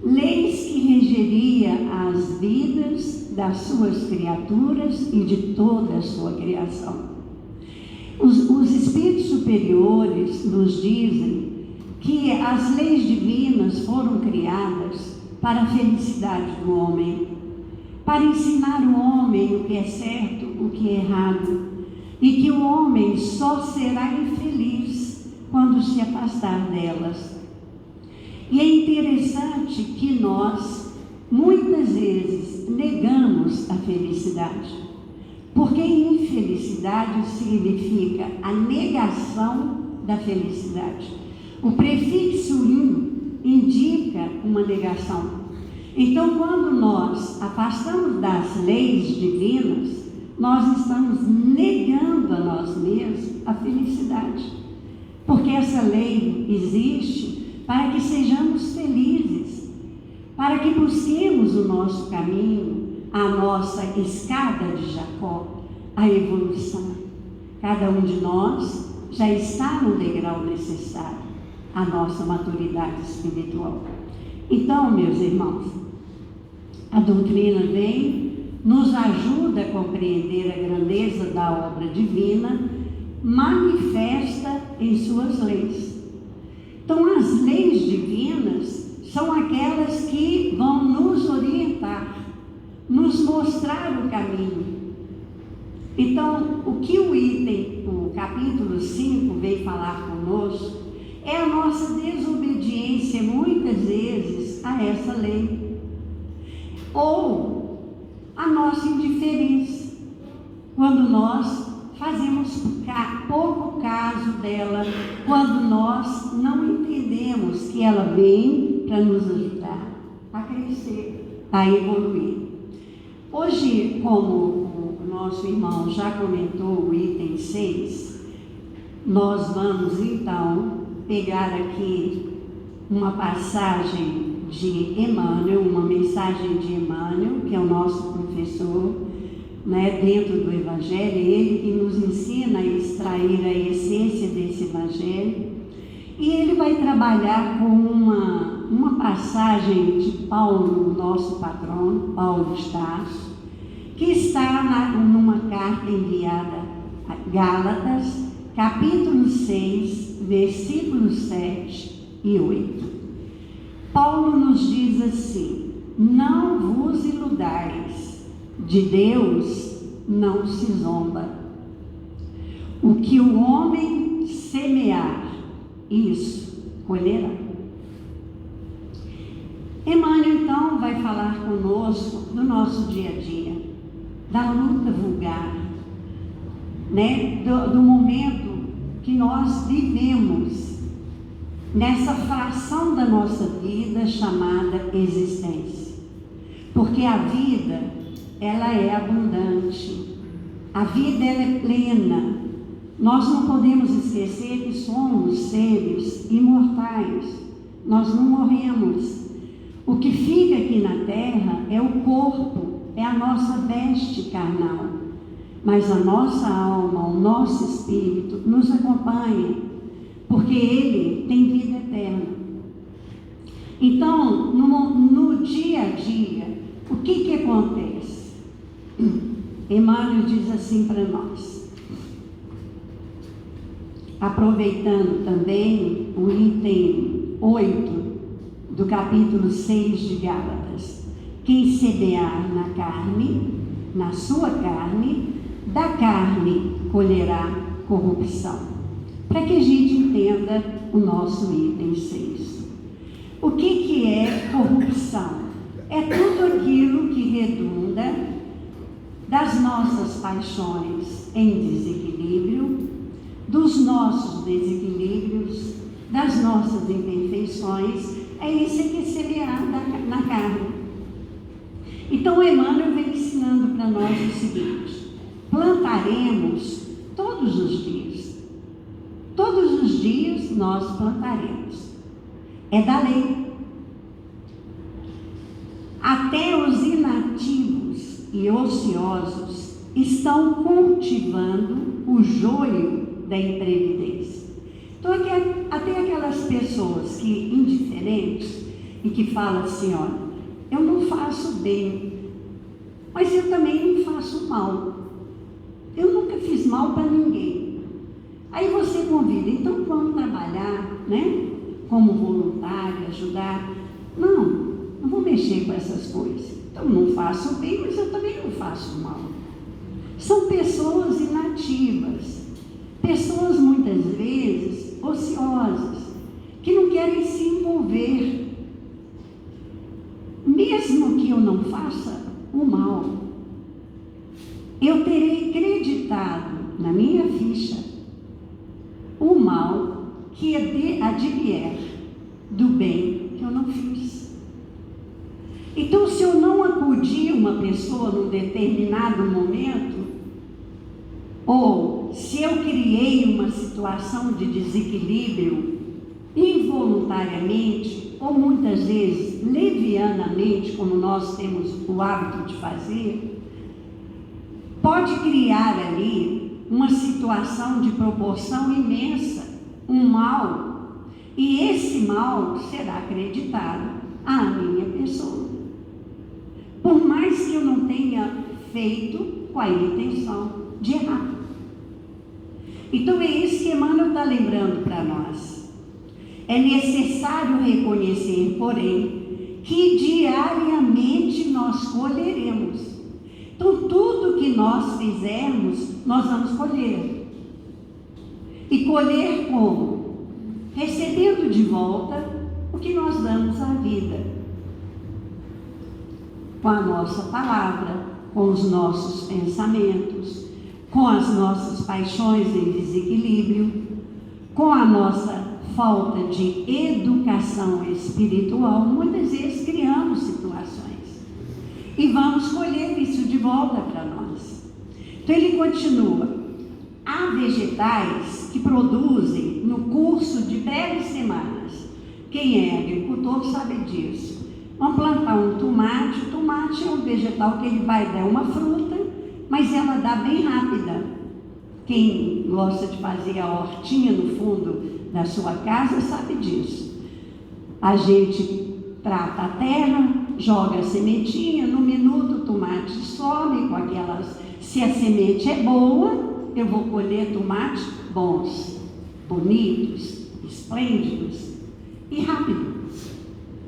leis que regeria as vidas das suas criaturas e de toda a sua criação. Os espíritos superiores nos dizem que as leis divinas foram criadas para a felicidade do homem, para ensinar o homem o que é certo, o que é errado, e que o homem só será infeliz quando se afastar delas. E é interessante que nós, muitas vezes, negamos a felicidade, porque infelicidade significa a negação da felicidade. O prefixo in indica uma negação. Então, quando nós afastamos das leis divinas, nós estamos negando a nós mesmos a felicidade. Porque essa lei existe para que sejamos felizes, para que busquemos o nosso caminho, a nossa escada de Jacó, a evolução. Cada um de nós já está no degrau necessário, a nossa maturidade espiritual. Então, meus irmãos, a doutrina vem, nos ajuda a compreender a grandeza da obra divina, manifesta em suas leis. Então, as leis divinas são aquelas que vão nos orientar, nos mostrar o caminho. Então, o que o capítulo 5 vem falar conosco é a nossa desobediência, muitas vezes, a essa lei. Ou a nossa indiferença, quando nós fazemos pouco caso dela, quando nós não entendemos que ela vem para nos ajudar a crescer, a evoluir. Hoje, como o nosso irmão já comentou o item 6, nós vamos então pegar aqui uma passagem de Emmanuel, uma mensagem de Emmanuel, que é o nosso professor, dentro do Evangelho, ele que nos ensina a extrair a essência desse Evangelho, e ele vai trabalhar com uma passagem de Paulo, nosso patrono, Paulo de Tarso, que está numa carta enviada a Gálatas, capítulo 6, versículos 7 e 8. Paulo nos diz assim: não vos iludais, de Deus não se zomba. O que o homem semear, isso colherá. Emmanuel então vai falar conosco do nosso dia a dia, da luta vulgar, do momento que nós vivemos nessa fração da nossa vida chamada existência. Porque a vida, ela é abundante, A vida ela é plena. Nós não podemos esquecer que somos seres imortais. Nós não morremos. O que fica aqui na terra é o corpo, é a nossa veste carnal. Mas a nossa alma, o nosso espírito nos acompanha, porque ele tem vida eterna. Então, no dia a dia, o que acontece? Emmanuel diz assim para nós, aproveitando também o item 8 do capítulo 6 de Gálatas: quem semear na carne, na sua carne, da carne colherá corrupção. Para que a gente entenda o nosso item 6. O que é corrupção? É tudo aquilo que redunda das nossas paixões em desequilíbrio, dos nossos desequilíbrios, das nossas imperfeições. É isso que é semear na carne. Então, Emmanuel vem ensinando para nós o seguinte: plantaremos todos os dias. Todos os dias nós plantaremos. É da lei. Até os inativos e ociosos estão cultivando o joio da imprevidência. Então, até aquelas pessoas que indiferentes e que falam assim: olha, eu não faço bem, mas eu também não faço mal. Eu nunca fiz mal para ninguém. Aí você convida, então vamos trabalhar, né? Como voluntário, ajudar. Não vou mexer com essas coisas. Então não faço bem, mas eu também não faço mal. São pessoas inativas, pessoas muitas vezes ociosas, que não querem se envolver. Mesmo que eu não faça o mal, eu terei acreditado na minha ficha o mal que advier do bem que eu não fiz. Então, se eu não acudir uma pessoa num determinado momento, ou se eu criei uma situação de desequilíbrio involuntariamente, ou muitas vezes levianamente, como nós temos o hábito de fazer, pode criar ali uma situação de proporção imensa, um mal, e esse mal será acreditado à minha pessoa, por mais que eu não tenha feito com a intenção de errar. Então é isso que Emmanuel está lembrando para nós. É necessário reconhecer, porém, que diariamente nós colheremos. Então tudo que nós fizermos, nós vamos colher. E colher como? Recebendo de volta o que nós damos à vida. Com a nossa palavra, com os nossos pensamentos, com as nossas paixões em desequilíbrio, com a nossa falta de educação espiritual. Muitas vezes criamos situações e vamos colher isso de volta para nós. Então ele continua: há vegetais que produzem no curso de breves semanas. Quem é agricultor sabe disso. Vamos plantar um tomate. O tomate é um vegetal que ele vai dar uma fruta, mas ela dá bem rápida. Quem gosta de fazer a hortinha no fundo da sua casa sabe disso. A gente trata a terra, joga a sementinha, no minuto o tomate some com aquelas. Se a semente é boa, eu vou colher tomates bons, bonitos, esplêndidos e rápidos,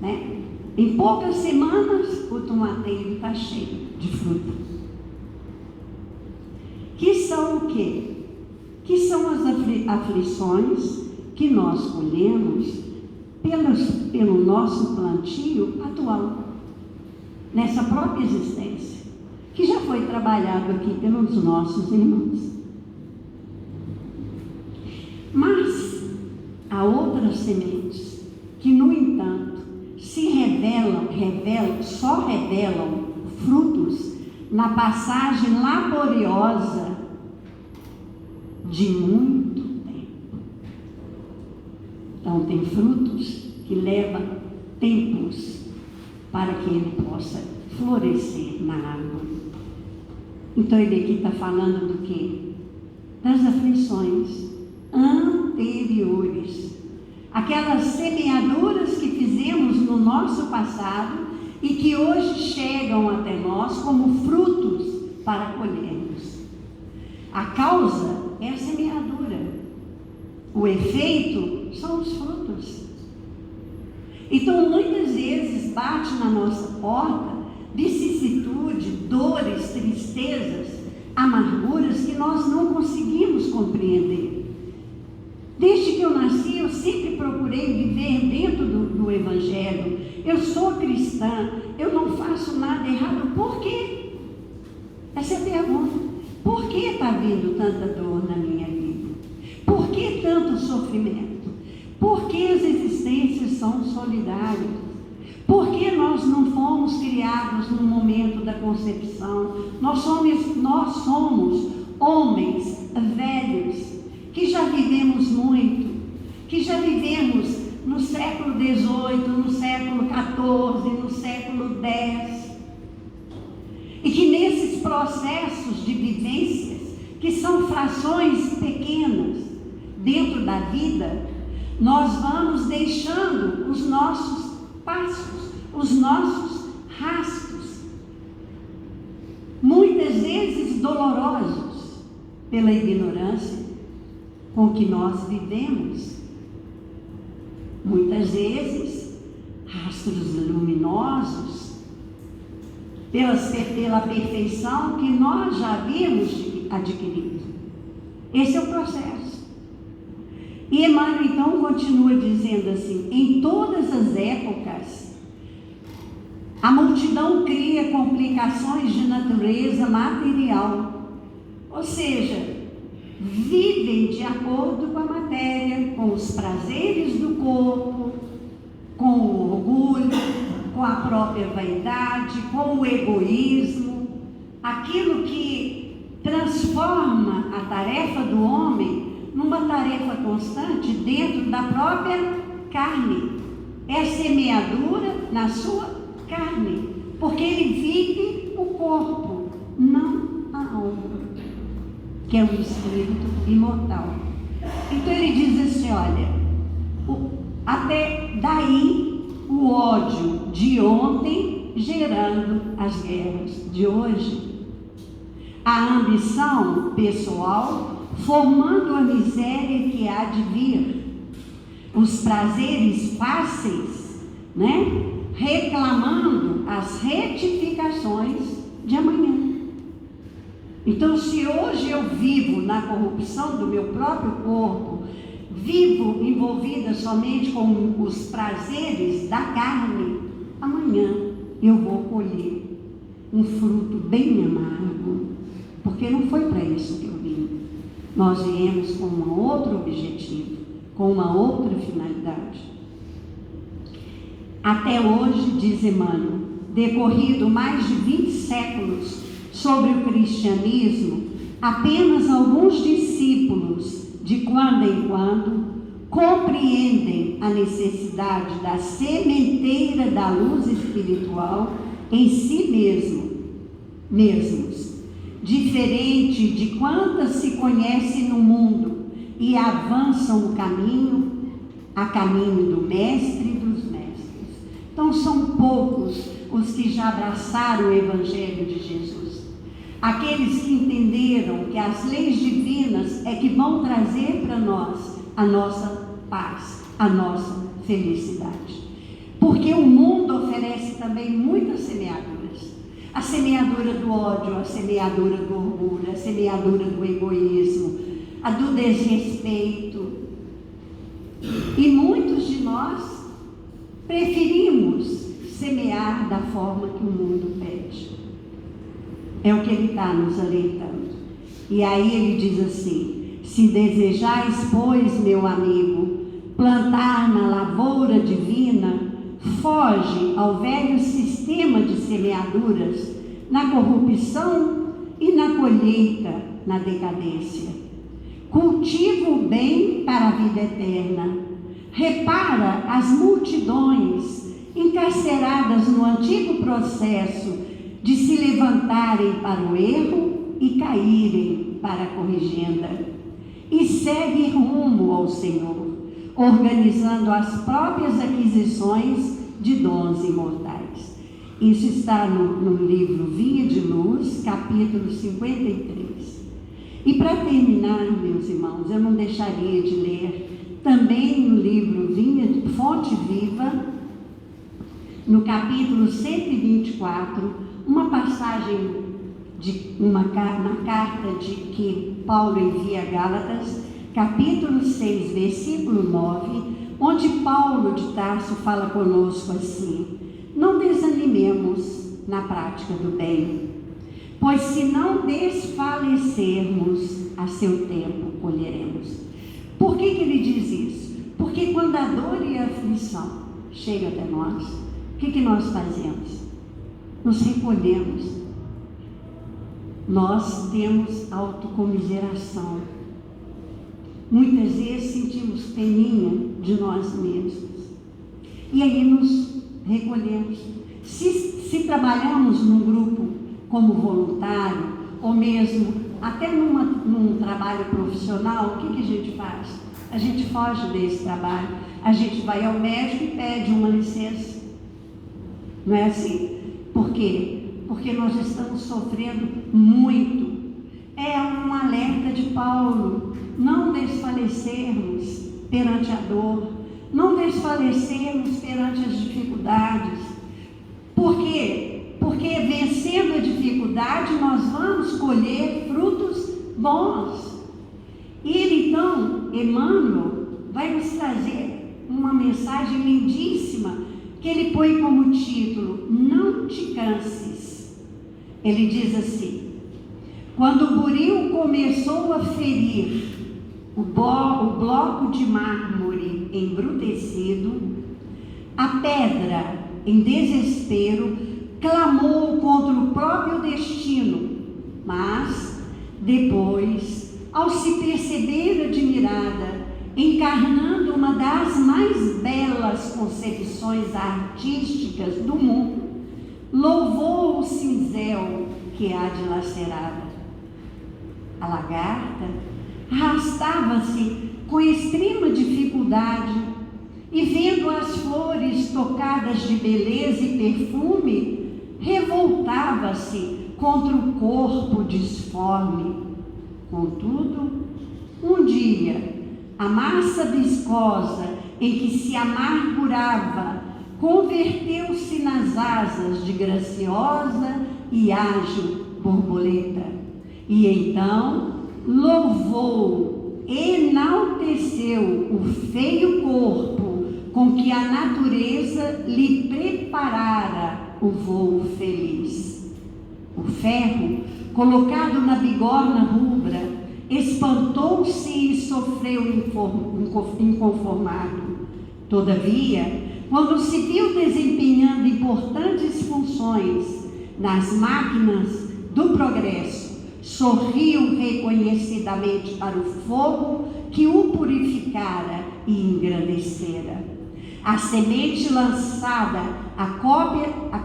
né? Em poucas semanas o tomateiro está cheio de fruta. Que são o quê? Que são as aflições que nós colhemos pelo nosso plantio atual, nessa própria existência, que já foi trabalhado aqui pelos nossos irmãos. Mas há outras sementes que, no entanto, só revelam frutos, na passagem laboriosa de muito tempo. Então, tem frutos que levam tempos para que ele possa florescer na árvore. Então, ele aqui está falando do quê? Das aflições anteriores. Aquelas semeaduras que fizemos no nosso passado e que hoje chegam até nós como frutos para colhermos. A causa é a semeadura. O efeito são os frutos. Então, muitas vezes bate na nossa porta vicissitude, dores, tristezas, amarguras que nós não conseguimos compreender. Desde que eu nasci, eu sempre procurei viver dentro do Evangelho. Eu sou cristã, eu não faço nada errado. Por quê? Essa é a pergunta. Por que está vindo tanta dor na minha vida? Por que tanto sofrimento? Por que as existências são solidárias? Por que nós não fomos criados no momento da concepção? Nós somos homens velhos, que já vivemos muito, que já vivemos no século XVIII, no século XIV, no século X. E que nesses processos de vivências, que são frações pequenas dentro da vida, nós vamos deixando os nossos passos, os nossos rastros, muitas vezes dolorosos, pela ignorância com que nós vivemos. Muitas vezes, rastros luminosos, pela perfeição que nós já havíamos adquirido. Esse é o processo. E Emmanuel então continua dizendo assim: em todas as épocas, a multidão cria complicações de natureza material, ou seja, vivem de acordo com a matéria, com os prazeres do corpo, com o orgulho, com a própria vaidade, com o egoísmo, aquilo que transforma a tarefa do homem numa tarefa constante dentro da própria carne. É semeadura na sua carne, porque ele vive o corpo, não a alma, que é o espírito imortal. Então ele diz assim: olha, até daí o ódio de ontem gerando as guerras de hoje, a ambição pessoal formando a miséria que há de vir, os prazeres fáceis, reclamando as retificações de amanhã. Então, se hoje eu vivo na corrupção do meu próprio corpo, vivo envolvida somente com os prazeres da carne, amanhã eu vou colher um fruto bem amargo, porque não foi para isso que eu vim. Nós viemos com um outro objetivo, com uma outra finalidade. Até hoje, diz Emmanuel, decorrido mais de 20 séculos sobre o cristianismo, apenas alguns discípulos, de quando em quando, compreendem a necessidade da sementeira da luz espiritual em si mesmos, diferente de quantas se conhecem no mundo e avançam o caminho, a caminho do Mestre e dos Mestres. Então são poucos os que já abraçaram o Evangelho de Jesus. Aqueles que entenderam que as leis divinas é que vão trazer para nós a nossa paz, a nossa felicidade. Porque o mundo oferece também muitas semeaduras. A semeadura do ódio, a semeadura do orgulho, a semeadura do egoísmo, a do desrespeito. E muitos de nós preferimos semear da forma que o mundo pede. É o que ele está nos alertando. E aí ele diz assim: se desejais, pois, meu amigo, plantar na lavoura divina, foge ao velho sistema de semeaduras na corrupção e na colheita, na decadência. Cultiva o bem para a vida eterna. Repara as multidões encarceradas no antigo processo de se levantarem para o erro e caírem para a corrigenda. E segue rumo ao Senhor, organizando as próprias aquisições de dons imortais. Isso está no livro Vinha de Luz, capítulo 53. E para terminar, meus irmãos, eu não deixaria de ler também no livro Fonte Viva, no capítulo 124, uma passagem na carta de que Paulo envia a Gálatas, capítulo 6, versículo 9, onde Paulo de Tarso fala conosco assim: não desanimemos na prática do bem, pois se não desfalecermos, a seu tempo colheremos. Por que ele diz isso? Porque quando a dor e a aflição chegam até nós, o que nós fazemos? Nos recolhemos. Nós temos autocomiseração. Muitas vezes sentimos peninha de nós mesmos. E aí nos recolhemos. Se trabalhamos num grupo como voluntário, ou mesmo até num trabalho profissional, o que a gente faz? A gente foge desse trabalho. A gente vai ao médico e pede uma licença. Não é assim? Por quê? Porque nós estamos sofrendo muito. É um alerta de Paulo: não desfalecermos perante a dor, não desfalecermos perante as dificuldades. Por quê? Porque vencendo a dificuldade nós vamos colher frutos bons. E ele então, Emmanuel, vai nos trazer uma mensagem lindíssima que ele põe como título: não te canses. Ele diz assim: quando o buril começou a ferir o bloco de mármore embrutecido, a pedra, em desespero, clamou contra o próprio destino, mas depois, ao se perceber admirada, encarnando uma das mais belas concepções artísticas do mundo, louvou o cinzel que a dilacerava. A lagarta arrastava-se com extrema dificuldade e, vendo as flores tocadas de beleza e perfume, revoltava-se contra o corpo disforme. Contudo, um dia, a massa viscosa em que se amargurava converteu-se nas asas de graciosa e ágil borboleta. E então louvou, enalteceu o feio corpo com que a natureza lhe preparara o voo feliz. O ferro, colocado na bigorna rubra, espantou-se e sofreu inconformado. Todavia, quando se viu desempenhando importantes funções nas máquinas do progresso, sorriu reconhecidamente para o fogo que o purificara e engrandecera. A semente lançada à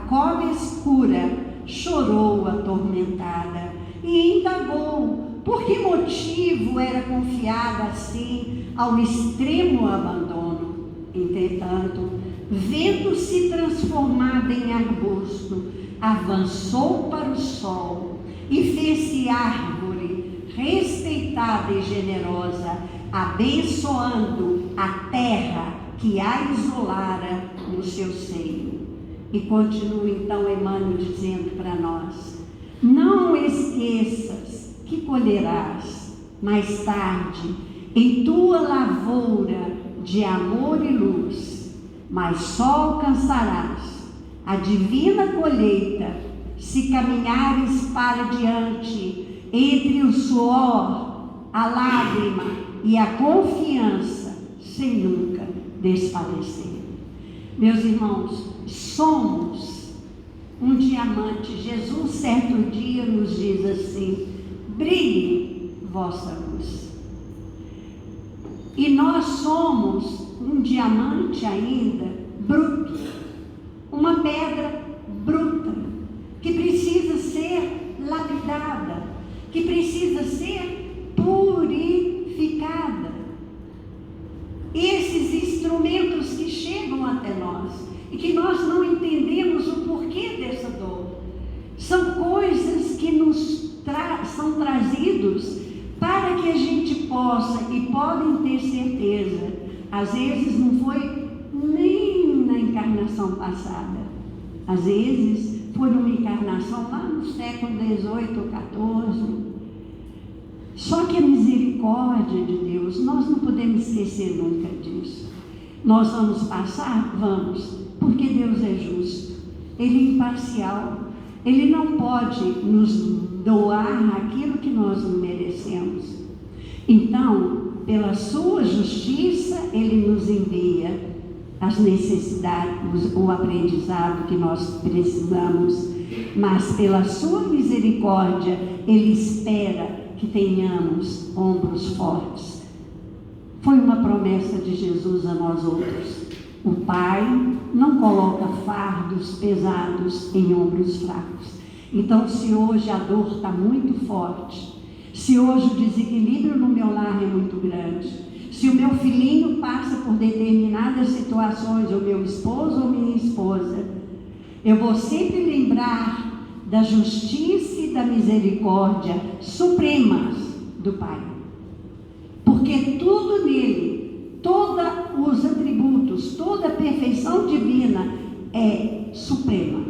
cova escura chorou atormentada e indagou por que motivo era confiada assim ao extremo abandono. Entretanto, vendo-se transformada em arbusto, avançou para o sol e fez-se árvore respeitada e generosa, abençoando a terra que a isolara no seu seio. E continua então Emmanuel dizendo para nós: não esqueças que colherás mais tarde em tua lavoura de amor e luz, mas só alcançarás a divina colheita se caminhares para diante entre o suor, a lágrima e a confiança, sem nunca desfalecer. Meus irmãos, somos um diamante. Jesus, certo dia, nos diz assim: brilhe vossa luz. E nós somos um diamante ainda bruto, uma pedra bruta, que precisa ser lapidada, que precisa ser purificada. Esses instrumentos que chegam até nós e que nós não entendemos o porquê dessa dor, são coisas que nos são trazidos para que a gente possa, e podem ter certeza, às vezes não foi nem na encarnação passada, às vezes foi uma encarnação lá no século XVIII ou XIV. Só que a misericórdia de Deus, nós não podemos esquecer nunca disso. Nós vamos passar? Vamos, porque Deus é justo, Ele é imparcial, Ele não pode nos doar aquilo que nós não merecemos. Então, pela sua justiça, Ele nos envia as necessidades, o aprendizado que nós precisamos, mas pela sua misericórdia, Ele espera que tenhamos ombros fortes. Foi uma promessa de Jesus a nós outros. O Pai não coloca fardos pesados em ombros fracos. Então, se hoje a dor está muito forte, se hoje o desequilíbrio no meu lar é muito grande, se o meu filhinho passa por determinadas situações, ou meu esposo ou minha esposa, eu vou sempre lembrar da justiça e da misericórdia supremas do Pai. Porque tudo nele, todos os atributos, toda a perfeição divina é suprema.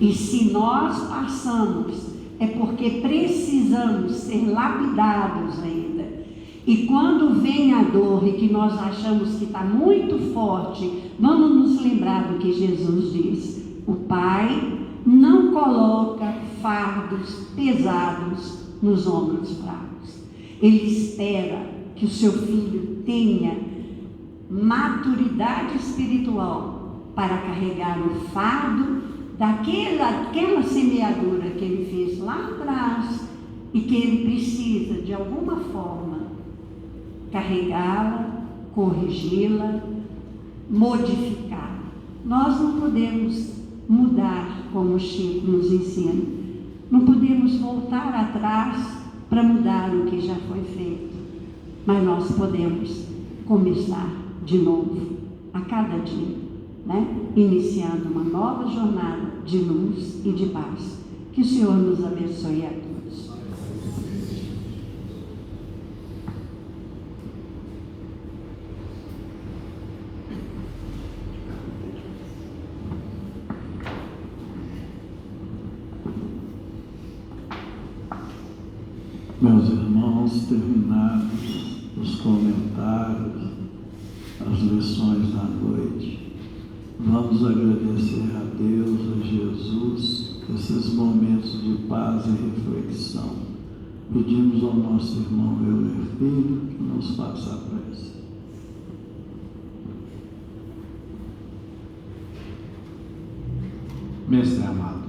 E se nós passamos, é porque precisamos ser lapidados ainda. E quando vem a dor e que nós achamos que está muito forte, vamos nos lembrar do que Jesus diz: o Pai não coloca fardos pesados nos ombros fracos. Ele espera que o seu filho tenha maturidade espiritual para carregar o fardo daquela semeadura que ele fez lá atrás e que ele precisa, de alguma forma, carregá-la, corrigi-la, modificar. Nós não podemos mudar como o Chico nos ensina. Não podemos voltar atrás para mudar o que já foi feito. Mas nós podemos começar de novo, a cada dia, né? Iniciando uma nova jornada de luz e de paz. Que o Senhor nos abençoe a todos. Meus irmãos, terminados os comentários, as lições da noite, vamos agradecer a Deus, a Jesus, esses momentos de paz e reflexão. Pedimos ao nosso irmão Euler Filho que nos faça a prece. Mestre amado,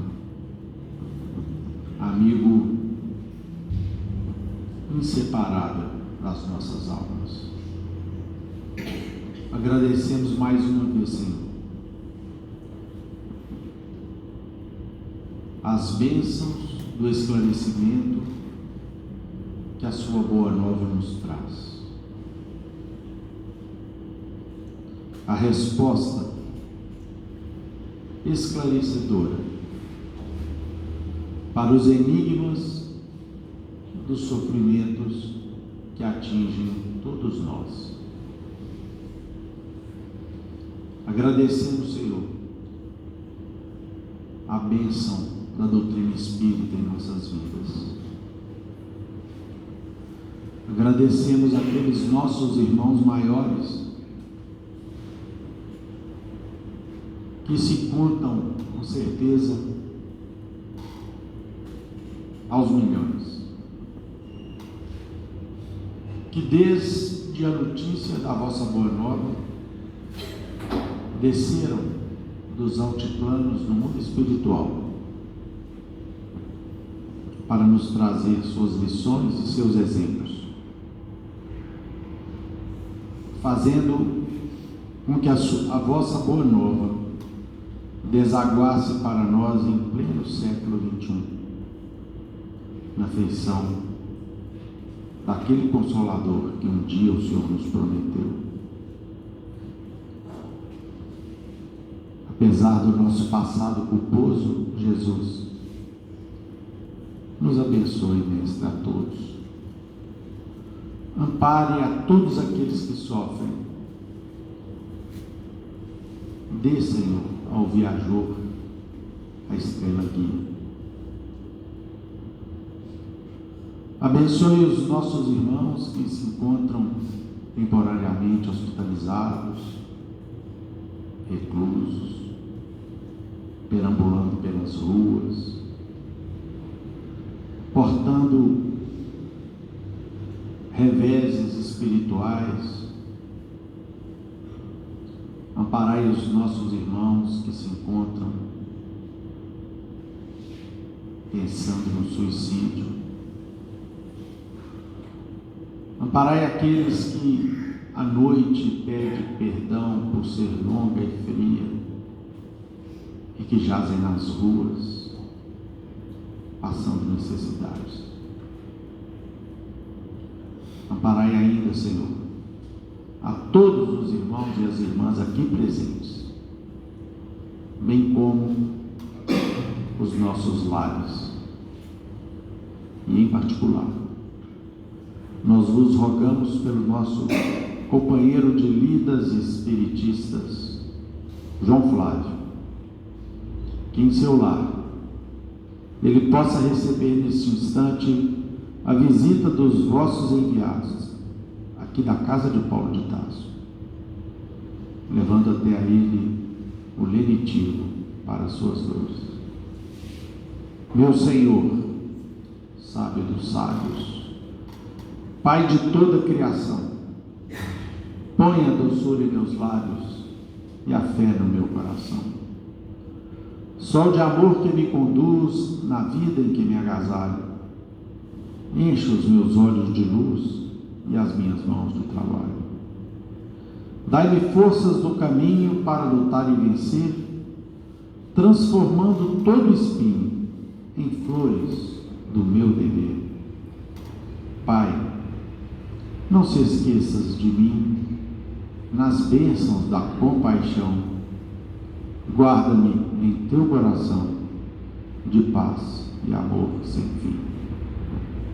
amigo inseparável das nossas almas, agradecemos mais uma vez, Senhor, as bênçãos do esclarecimento que a sua boa nova nos traz, a resposta esclarecedora para os enigmas dos sofrimentos que atingem todos nós. Agradecemos, Senhor, a bênção da doutrina espírita em nossas vidas. Agradecemos aqueles nossos irmãos maiores que se contam, com certeza, aos milhões, que desde a notícia da vossa boa nova desceram dos altiplanos no mundo espiritual, para nos trazer suas lições e seus exemplos, fazendo com que a vossa boa nova desaguasse para nós em pleno século XXI, na feição daquele Consolador que um dia o Senhor nos prometeu. Apesar do nosso passado culposo, Jesus, nos abençoe, Mestre, a todos. Ampare a todos aqueles que sofrem. Dê, Senhor, ao viajor a estrela guia. Abençoe os nossos irmãos que se encontram temporariamente hospitalizados, reclusos, perambulando pelas ruas, portando reveses espirituais. Amparai os nossos irmãos que se encontram pensando no suicídio. Amparai aqueles que à noite pedem perdão por ser longa e fria e que jazem nas ruas, passando necessidades. Amparai ainda, Senhor, a todos os irmãos e as irmãs aqui presentes, bem como os nossos lares, e em particular, nós vos rogamos pelo nosso companheiro de lidas espiritistas, João Flávio, que em seu lar ele possa receber neste instante a visita dos vossos enviados, aqui da casa de Paulo de Tarso, levando até a ele o lenitivo para as suas dores. Meu Senhor, sábio dos sábios, Pai de toda a criação, ponha a doçura em meus lábios e a fé no meu coração. Sol de amor que me conduz na vida em que me agasalho, enche os meus olhos de luz e as minhas mãos de trabalho. Dai-me forças do caminho para lutar e vencer, transformando todo espinho em flores do meu dever. Pai, não se esqueças de mim nas bênçãos da compaixão. Guarda-me em teu coração de paz e amor sem fim.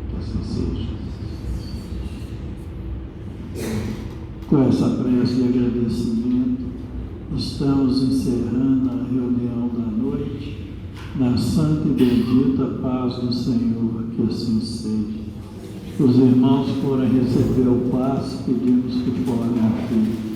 Que assim seja. Com essa prece de agradecimento, estamos encerrando a reunião da noite, na santa e bendita paz do Senhor, que assim seja. Os irmãos forem receber o passe, pedimos que formem a fila.